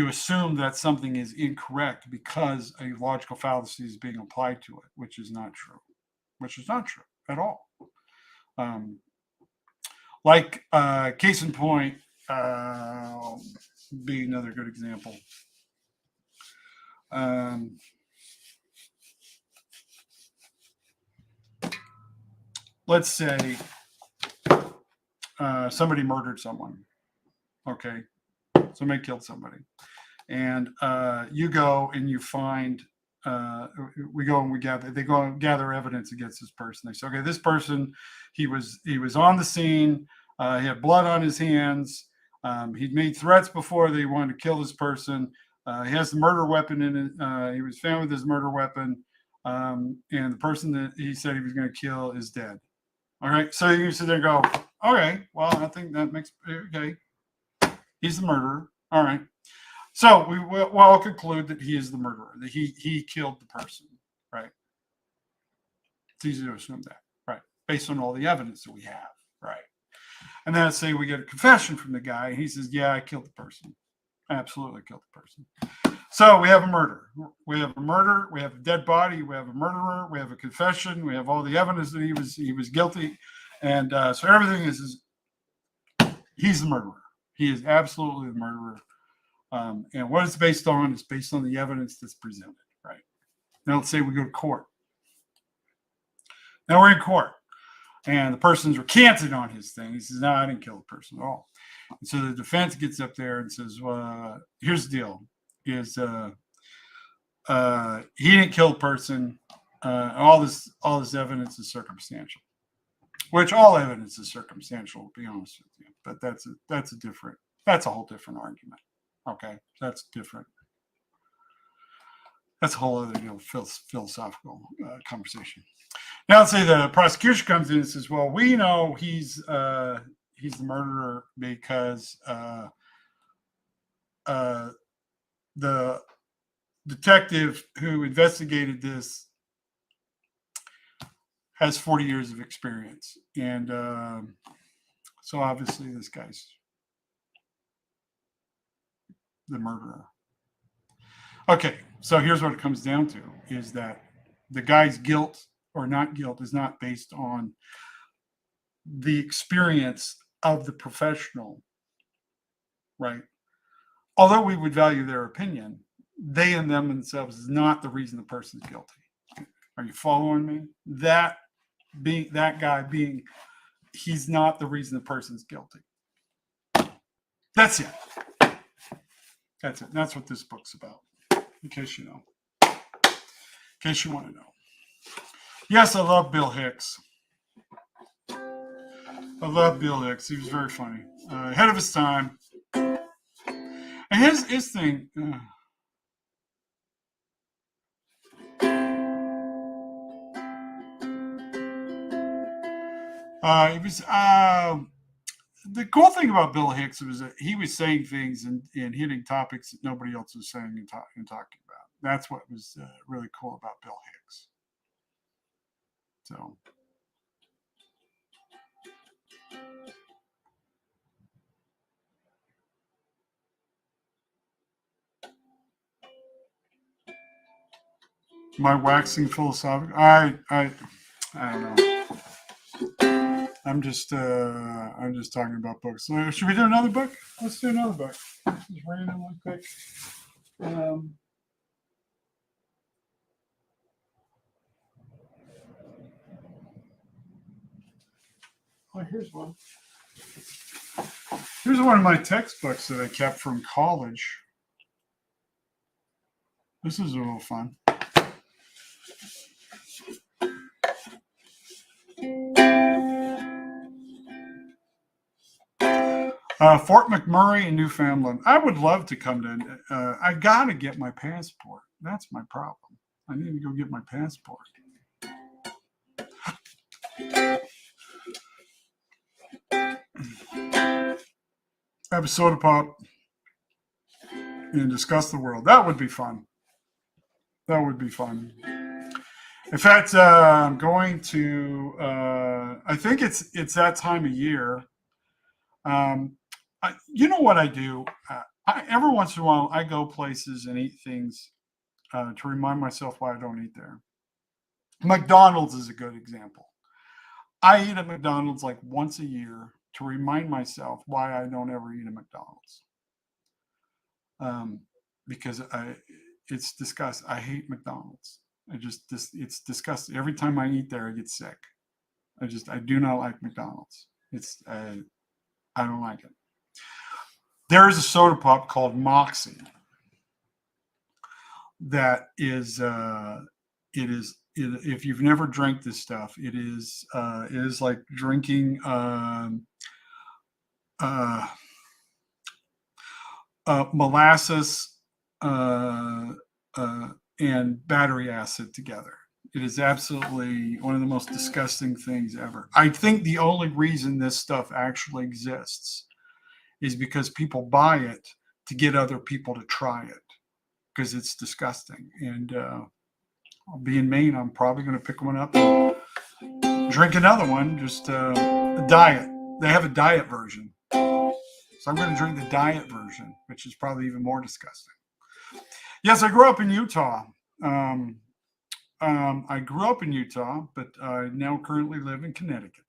assume that something is incorrect because a logical fallacy is being applied to it, which is not true. Which is not true at all. Case in point, be another good example. let's say somebody murdered someone. Okay, somebody killed somebody, and you go and you find. We go and we gather. They go and gather evidence against this person. They say, okay, this person, he was on the scene. He had blood on his hands. He'd made threats before that he wanted to kill this person. He has the murder weapon in it. He was found with his murder weapon, and the person that he said he was going to kill is dead. All right, so you sit there and go, okay, well, I think that makes okay. He's the murderer. All right. So we will all conclude that he is the murderer, that he killed the person, right? It's easy to assume that, right? Based on all the evidence that we have, right? And then let's say we get a confession from the guy, and he says, yeah, I killed the person. I absolutely killed the person. So we have a murder. We have a murder. We have a dead body. We have a murderer. We have a confession. We have all the evidence that he was guilty. And so everything is he's the murderer. He is absolutely the murderer. And what it's based on is based on the evidence that's presented, right? Now let's say we go to court. Now we're in court, and the person's recanted on his thing. He says, no, I didn't kill the person at all. And so the defense gets up there and says, well, here's the deal, is he didn't kill the person. All this evidence is circumstantial, which all evidence is circumstantial, to be honest with you. But that's a whole different argument. Okay, that's different. That's a whole other philosophical conversation. Now, let's say the prosecution comes in and says, "Well, we know he's the murderer because the detective who investigated this has 40 years of experience, and so obviously this guy's the murderer." Okay, so here's what it comes down to, is that the guy's guilt or not guilt is not based on the experience of the professional, right? Although we would value their opinion, they and them themselves is not the reason the person's guilty. Are you following me? That guy being, he's not the reason the person's guilty. That's it. That's it. That's what this book's about, in case you know. In case you want to know. Yes, I love Bill Hicks. I love Bill Hicks. He was very funny. Ahead of his time. And his thing... it was... the cool thing about Bill Hicks was that he was saying things and hitting topics that nobody else was saying and talking about. That's what was really cool about Bill Hicks. So, am I waxing philosophical? I don't know. I'm just talking about books. So should we do another book? Let's do another book. Just random one quick. Oh, here's one. Here's one of my textbooks that I kept from college. This is a little fun. Fort McMurray in Newfoundland. I would love to come to. I gotta get my passport. That's my problem. I need to go get my passport. Have a soda pop and discuss the world. That would be fun. That would be fun. In fact, I'm going to. I think it's that time of year. You know what I do? Every once in a while, I go places and eat things to remind myself why I don't eat there. McDonald's is a good example. I eat at McDonald's like once a year to remind myself why I don't ever eat at McDonald's. Because it's disgusting. I hate McDonald's. It's disgusting. Every time I eat there, I get sick. I do not like McDonald's. I don't like it. There is a soda pop called Moxie that is if you've never drank this stuff, it is like drinking uh, molasses uh, uh, and battery acid together. It is absolutely one of the most disgusting things ever. I think the only reason this stuff actually exists is because people buy it to get other people to try it because it's disgusting. And I'll be in Maine. I'm probably going to pick one up and drink another one. Just a diet. They have a diet version. So I'm going to drink the diet version, which is probably even more disgusting. Yes, I grew up in Utah. I grew up in Utah, but I now currently live in Connecticut.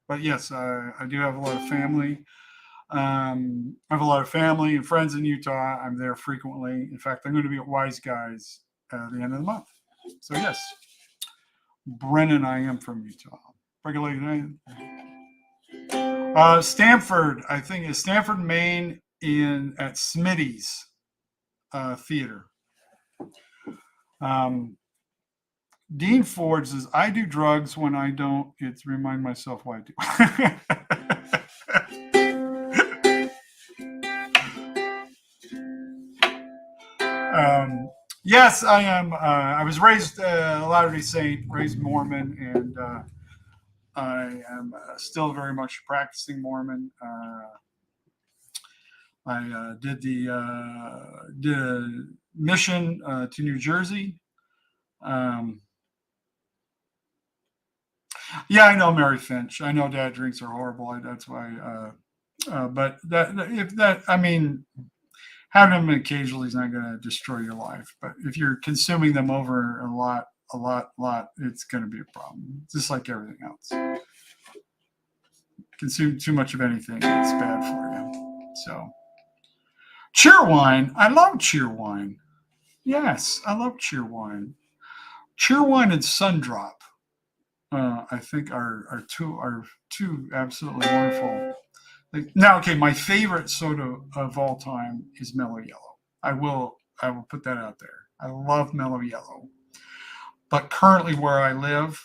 But yes, I do have a lot of family. I have a lot of family and friends in Utah. I'm there frequently. In fact, I'm going to be at Wise Guys at the end of the month. So yes, Brennan, I am from Utah. Regulated. Stanford, I think is Stanford, Maine, in at Smitty's Theater. Dean Ford says, I do drugs when I don't. It's remind myself why I do. Yes, I am. I was raised Latter-day Saint, raised Mormon, and I am still very much practicing Mormon. I did the mission to New Jersey. Yeah, I know Mary Finch. I know dad drinks are horrible. That's why. But I mean, having them occasionally is not going to destroy your life. But if you're consuming them over a lot, it's going to be a problem. Just like everything else. Consume too much of anything, it's bad for you. So, Cheerwine. I love Cheerwine. Yes, I love Cheerwine. Cheerwine and Sundrop. I think are two absolutely wonderful. Now, okay, my favorite soda of all time is Mellow Yellow. I will put that out there. I love Mellow Yellow, but currently where I live,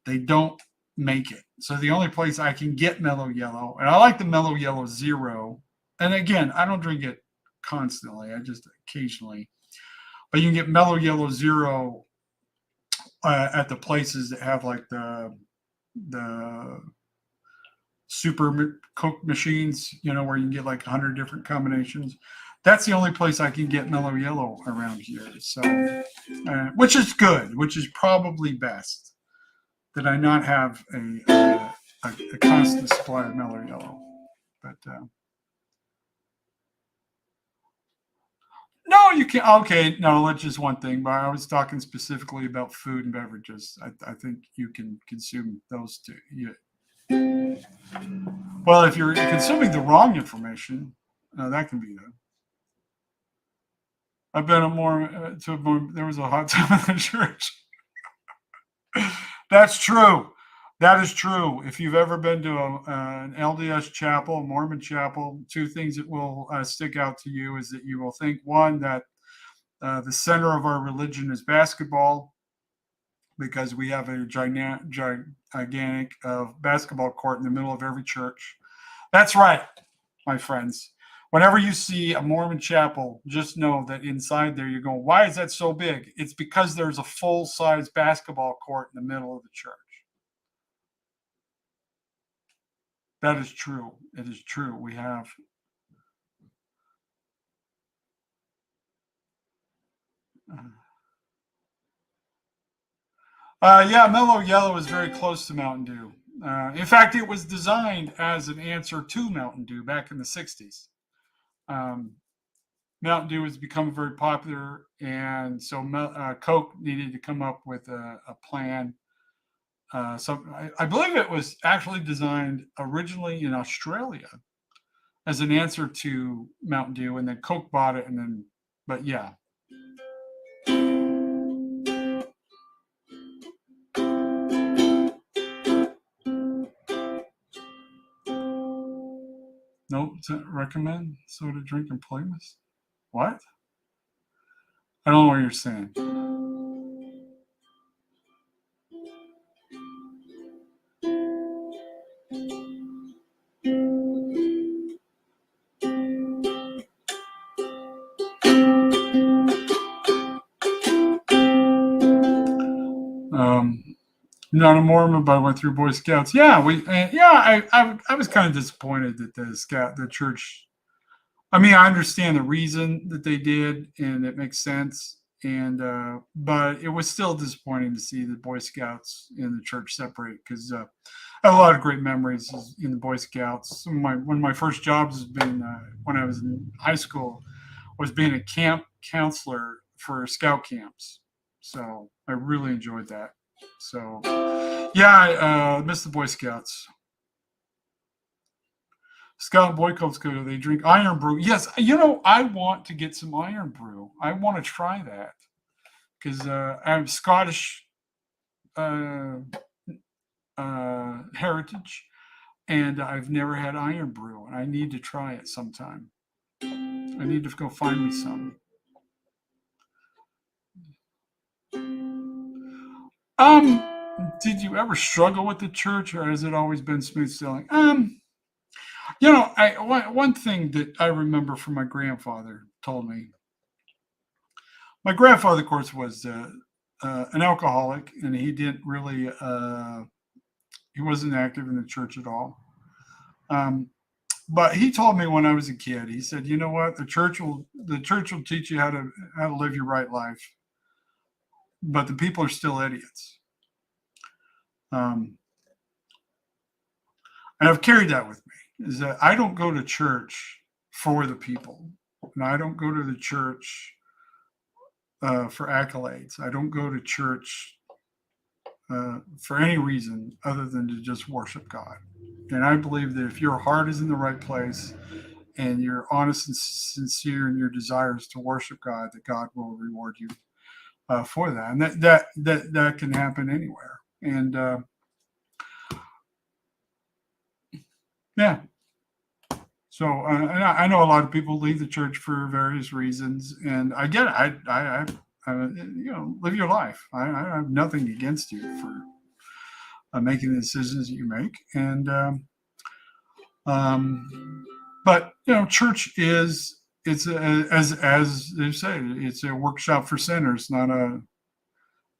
they don't make it. So the only place I can get Mellow Yellow, and I like the Mellow Yellow Zero. And again, I don't drink it constantly. I just occasionally. But you can get Mellow Yellow Zero at the places that have like the super Coke machines, where you can get like 100 different combinations. That's the only place I can get Mellow Yellow around here. So, which is good, which is probably best that I not have a constant supply of Mellow Yellow. But no, you can't. Okay, no, that's just one thing. But I was talking specifically about food and beverages. I think you can consume those too. Well, if you're consuming the wrong information, that can be done. I've been there was a hot tub in the church. That's true. That is true. If you've ever been to an LDS chapel, a Mormon chapel, two things that will stick out to you is that you will think, one, that the center of our religion is basketball, because we have a gigantic basketball court in the middle of every church. That's right, my friends. Whenever you see a Mormon chapel, just know that inside there you're going, why is that so big? It's because there's a full-size basketball court in the middle of the church. That is true. It is true. We have. Yeah, Mellow Yellow is very close to Mountain Dew. In fact, it was designed as an answer to Mountain Dew back in the 60s. Mountain Dew has become very popular, and so Coke needed to come up with a plan. So I believe it was actually designed originally in Australia as an answer to Mountain Dew, and then Coke bought it, but yeah. Nope. Recommend soda drinking playlist. What? I don't know what you're saying. Um, Not a Mormon, but I went through Boy Scouts. Yeah, I was kind of disappointed that the church. I mean, I understand the reason that they did, and it makes sense. And but it was still disappointing to see the Boy Scouts and the church separate because I have a lot of great memories in the Boy Scouts. One of my first jobs has been when I was in high school was being a camp counselor for scout camps. So I really enjoyed that. So yeah, I miss the Boy Scouts. Scout and Boy Scouts go. They drink Iron Brew. Yes, I want to get some Iron Brew. I want to try that because I'm Scottish uh, heritage, and I've never had Iron Brew, and I need to try it sometime. I need to go find me some. Um, did you ever struggle with the church, or has it always been smooth sailing? One thing that I remember from my grandfather told me. My grandfather, of course, was an alcoholic, and he didn't really. He wasn't active in the church at all. Um, but he told me when I was a kid. He said, "You know what? The church will teach you how to live your right life, but the people are still idiots." Um, and I've carried that with me. Is that I don't go to church for the people, and I don't go to the church for accolades. I don't go to church for any reason other than to just worship God. And I believe that if your heart is in the right place and you're honest and sincere in your desires to worship God, that God will reward you for that. And that can happen anywhere. And yeah, so I know a lot of people leave the church for various reasons, and I get it. Live your life. I have nothing against you for making the decisions that you make, and but church is as they say, it's a workshop for sinners, not a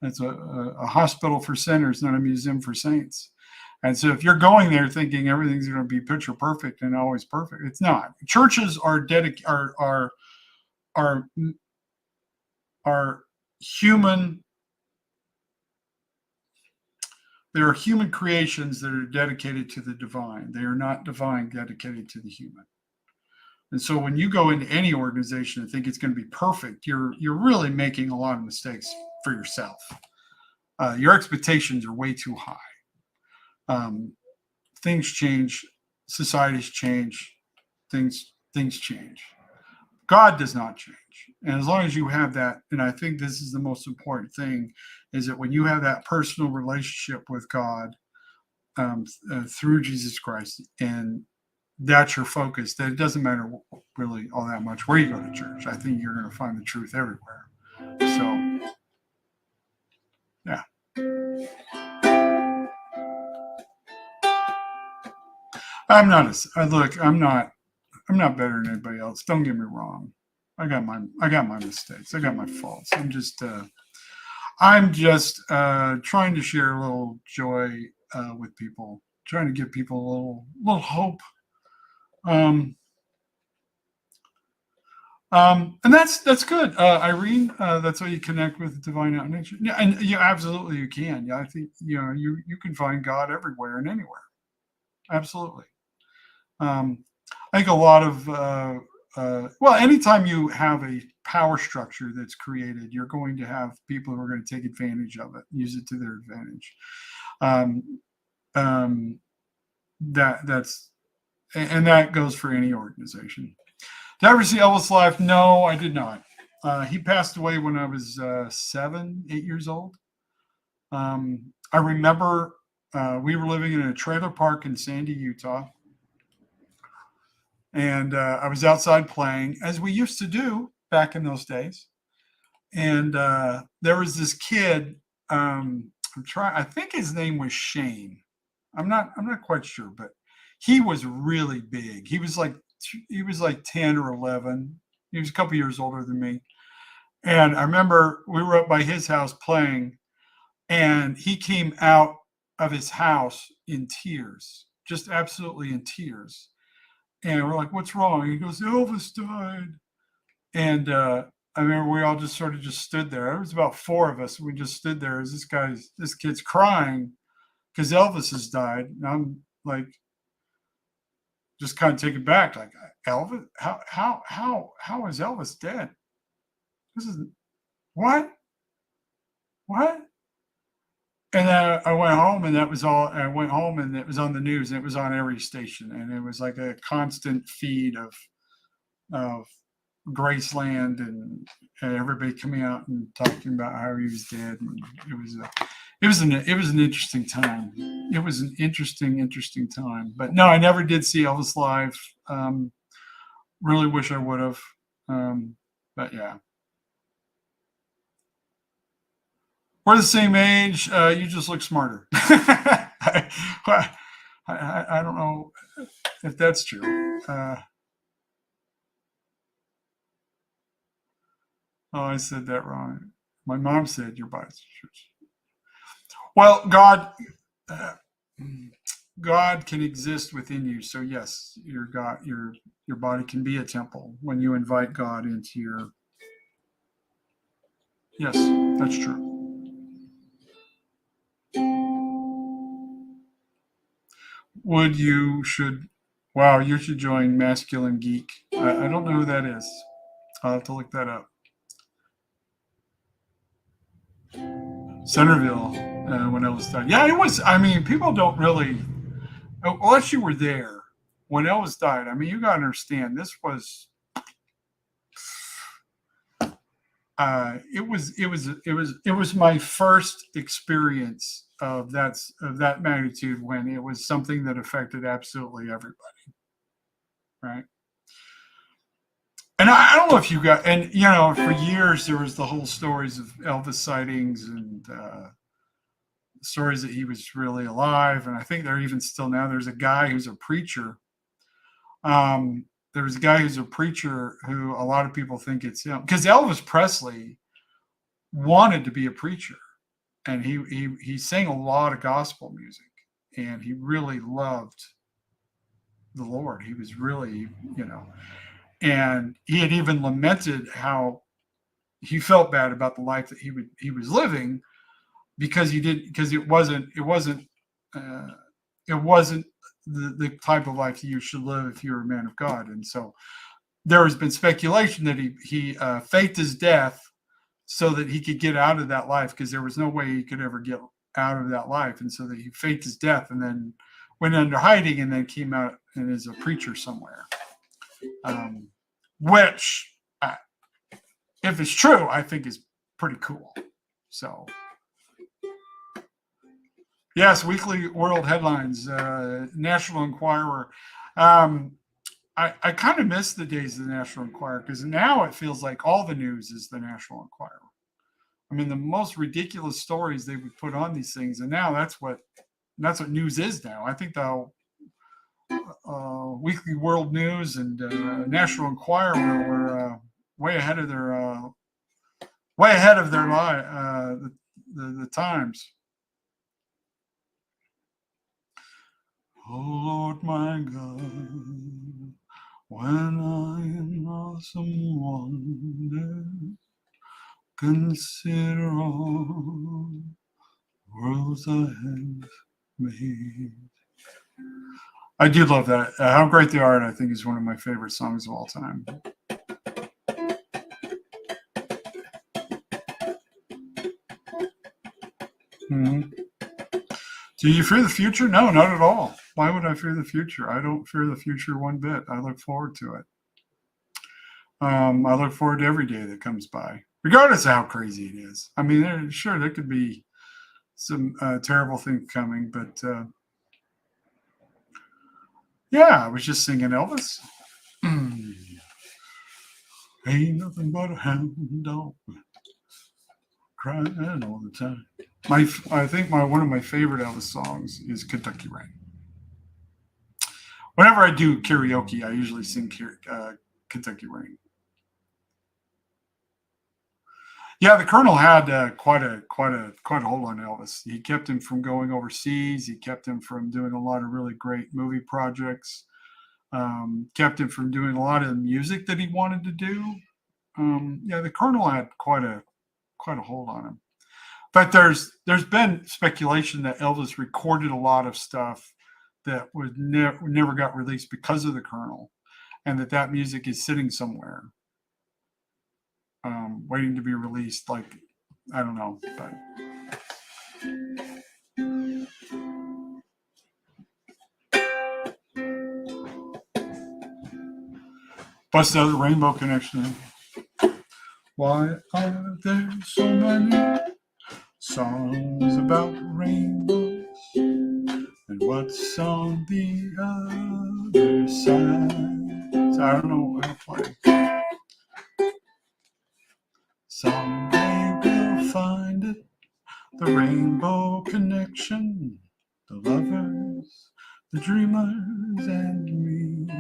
it's a hospital for sinners, not a museum for saints. And so if you're going there thinking everything's going to be picture perfect and always perfect, it's not. Churches are are human. There are human creations that are dedicated to the divine. They are not divine dedicated to the human. And so when you go into any organization and think it's going to be perfect, you're really making a lot of mistakes for yourself. Your expectations are way too high. Um, Things change, societies change, things change. God does not change. And as long as you have that, and I think this is the most important thing, is that when you have that personal relationship with God through Jesus Christ, and that's your focus, that it doesn't matter really all that much where you go to church. I think you're going to find the truth everywhere. So, yeah. I'm not look. I'm not better than anybody else. Don't get me wrong. I got my mistakes. I got my faults. I'm just trying to share a little joy with people, trying to give people a little hope. Um, and that's good, Irene. That's how you connect with divine out nature. Yeah, and yeah, absolutely you can. Yeah, I think you can find God everywhere and anywhere. Absolutely. Um, I think a lot of well, anytime you have a power structure that's created, you're going to have people who are going to take advantage of it, use it to their advantage. Um, um, that's and that goes for any organization. Did I ever see Elvis live? No, I did not. He passed away when I was 7, 8 years old. I remember we were living in a trailer park in Sandy, Utah, And I was outside playing, as we used to do back in those days. And there was this kid. I think his name was Shane. I'm not quite sure, but he was really big. He was like 10 or 11. He was a couple years older than me. And I remember we were up by his house playing, and he came out of his house in tears, just absolutely in tears. And we're like, "What's wrong?" He goes, "Elvis died." And I remember we all just sort of just stood there. There was about four of us. We just stood there as this kid's crying because Elvis has died. And I'm like, just kind of taken back, like, Elvis? How is Elvis dead? This is what? What? And then I went home, and that was all. I went home, and it was on the news, and it was on every station, and it was like a constant feed of Graceland and everybody coming out and talking about how he was dead. And it was an interesting time. It was an interesting time. But no, I never did see Elvis live. Really wish I would have. But yeah. We're the same age. You just look smarter. I don't know if that's true. Oh, I said that wrong. My mom said your body's church. Well, God can exist within you. So yes, your body can be a temple when you invite God into your. Yes, that's true. Should. Wow, you should join Masculine Geek. I don't know who that is. I'll have to look that up. Centerville, when Elvis died. Yeah, it was. I mean, people don't really, unless you were there when Elvis died. I mean, you got to understand, this was. It was my first experience of that magnitude, when it was something that affected absolutely everybody, right? And I don't know if you got, and for years there was the whole stories of Elvis sightings, and stories that he was really alive, and I think they're even still now. There's a guy who's a preacher. There was a guy who's a preacher who a lot of people think it's him, because Elvis Presley wanted to be a preacher, and he sang a lot of gospel music, and he really loved the Lord. He was really, and he had even lamented how he felt bad about the life that he was living, because it wasn't the type of life you should live if you're a man of God. And so there has been speculation that he faked his death so that he could get out of that life, because there was no way he could ever get out of that life, and so that he faked his death and then went under hiding, and then came out and is a preacher somewhere. Which, if it's true, I think is pretty cool. So, yes, Weekly World Headlines, National Enquirer. I kind of miss the days of the National Enquirer, because now it feels like all the news is the National Enquirer. I mean, the most ridiculous stories they would put on these things, and now that's what news is now. I think the Weekly World News and National Enquirer were way ahead of their the times. Oh Lord my God, when I in awesome wonder consider all worlds I have made. I do love that. How Great They Are, I think, is one of my favorite songs of all time. Mm-hmm. Do you fear the future? No, not at all. Why would I fear the future? I don't fear the future one bit. I look forward to it. I look forward to every day that comes by, regardless of how crazy it is. I mean, there could be some terrible things coming, but yeah, I was just singing Elvis. Ain't nothing but a hound dog crying all the time. I think one of my favorite Elvis songs is Kentucky Rain. Whenever I do karaoke, I usually sing Kentucky Rain. Yeah, the Colonel had quite a hold on Elvis. He kept him from going overseas. He kept him from doing a lot of really great movie projects. Kept him from doing a lot of the music that he wanted to do. Yeah, the Colonel had quite a hold on him. But there's been speculation that Elvis recorded a lot of stuff that was never got released because of the Colonel, and that music is sitting somewhere, waiting to be released. Like, I don't know, but bust out the Rainbow Connection. Why are there so many songs about rainbows? And what's on the other side? I don't know what I'll play. Someday we'll find it, the Rainbow Connection, the lovers, the dreamers, and me.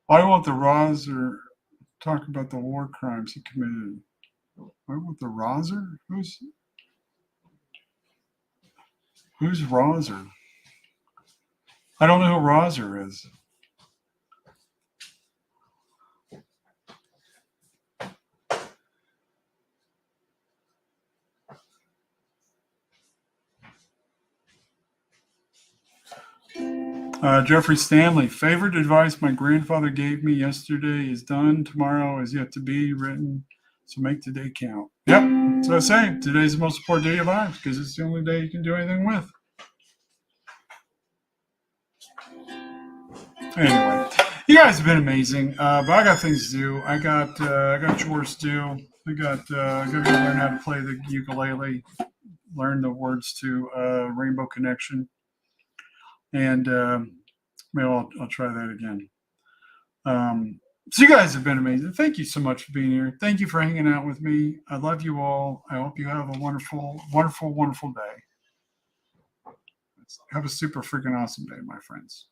I want the Roser talk about the war crimes he committed. I want the Roser? Who's Roser? I don't know who Roser is. Jeffrey Stanley, favorite advice my grandfather gave me yesterday is done. Tomorrow is yet to be written. So make today count. Yep. So I say today's the most important day of your life because it's the only day you can do anything with. Anyway, you guys have been amazing. But I got things to do. I got chores to do. I got to go learn how to play the ukulele, learn the words to Rainbow Connection. And maybe I'll try that again. So you guys have been amazing. Thank you so much for being here. Thank you for hanging out with me. I love you all. I hope you have a wonderful, wonderful, wonderful day. Have a super freaking awesome day, my friends.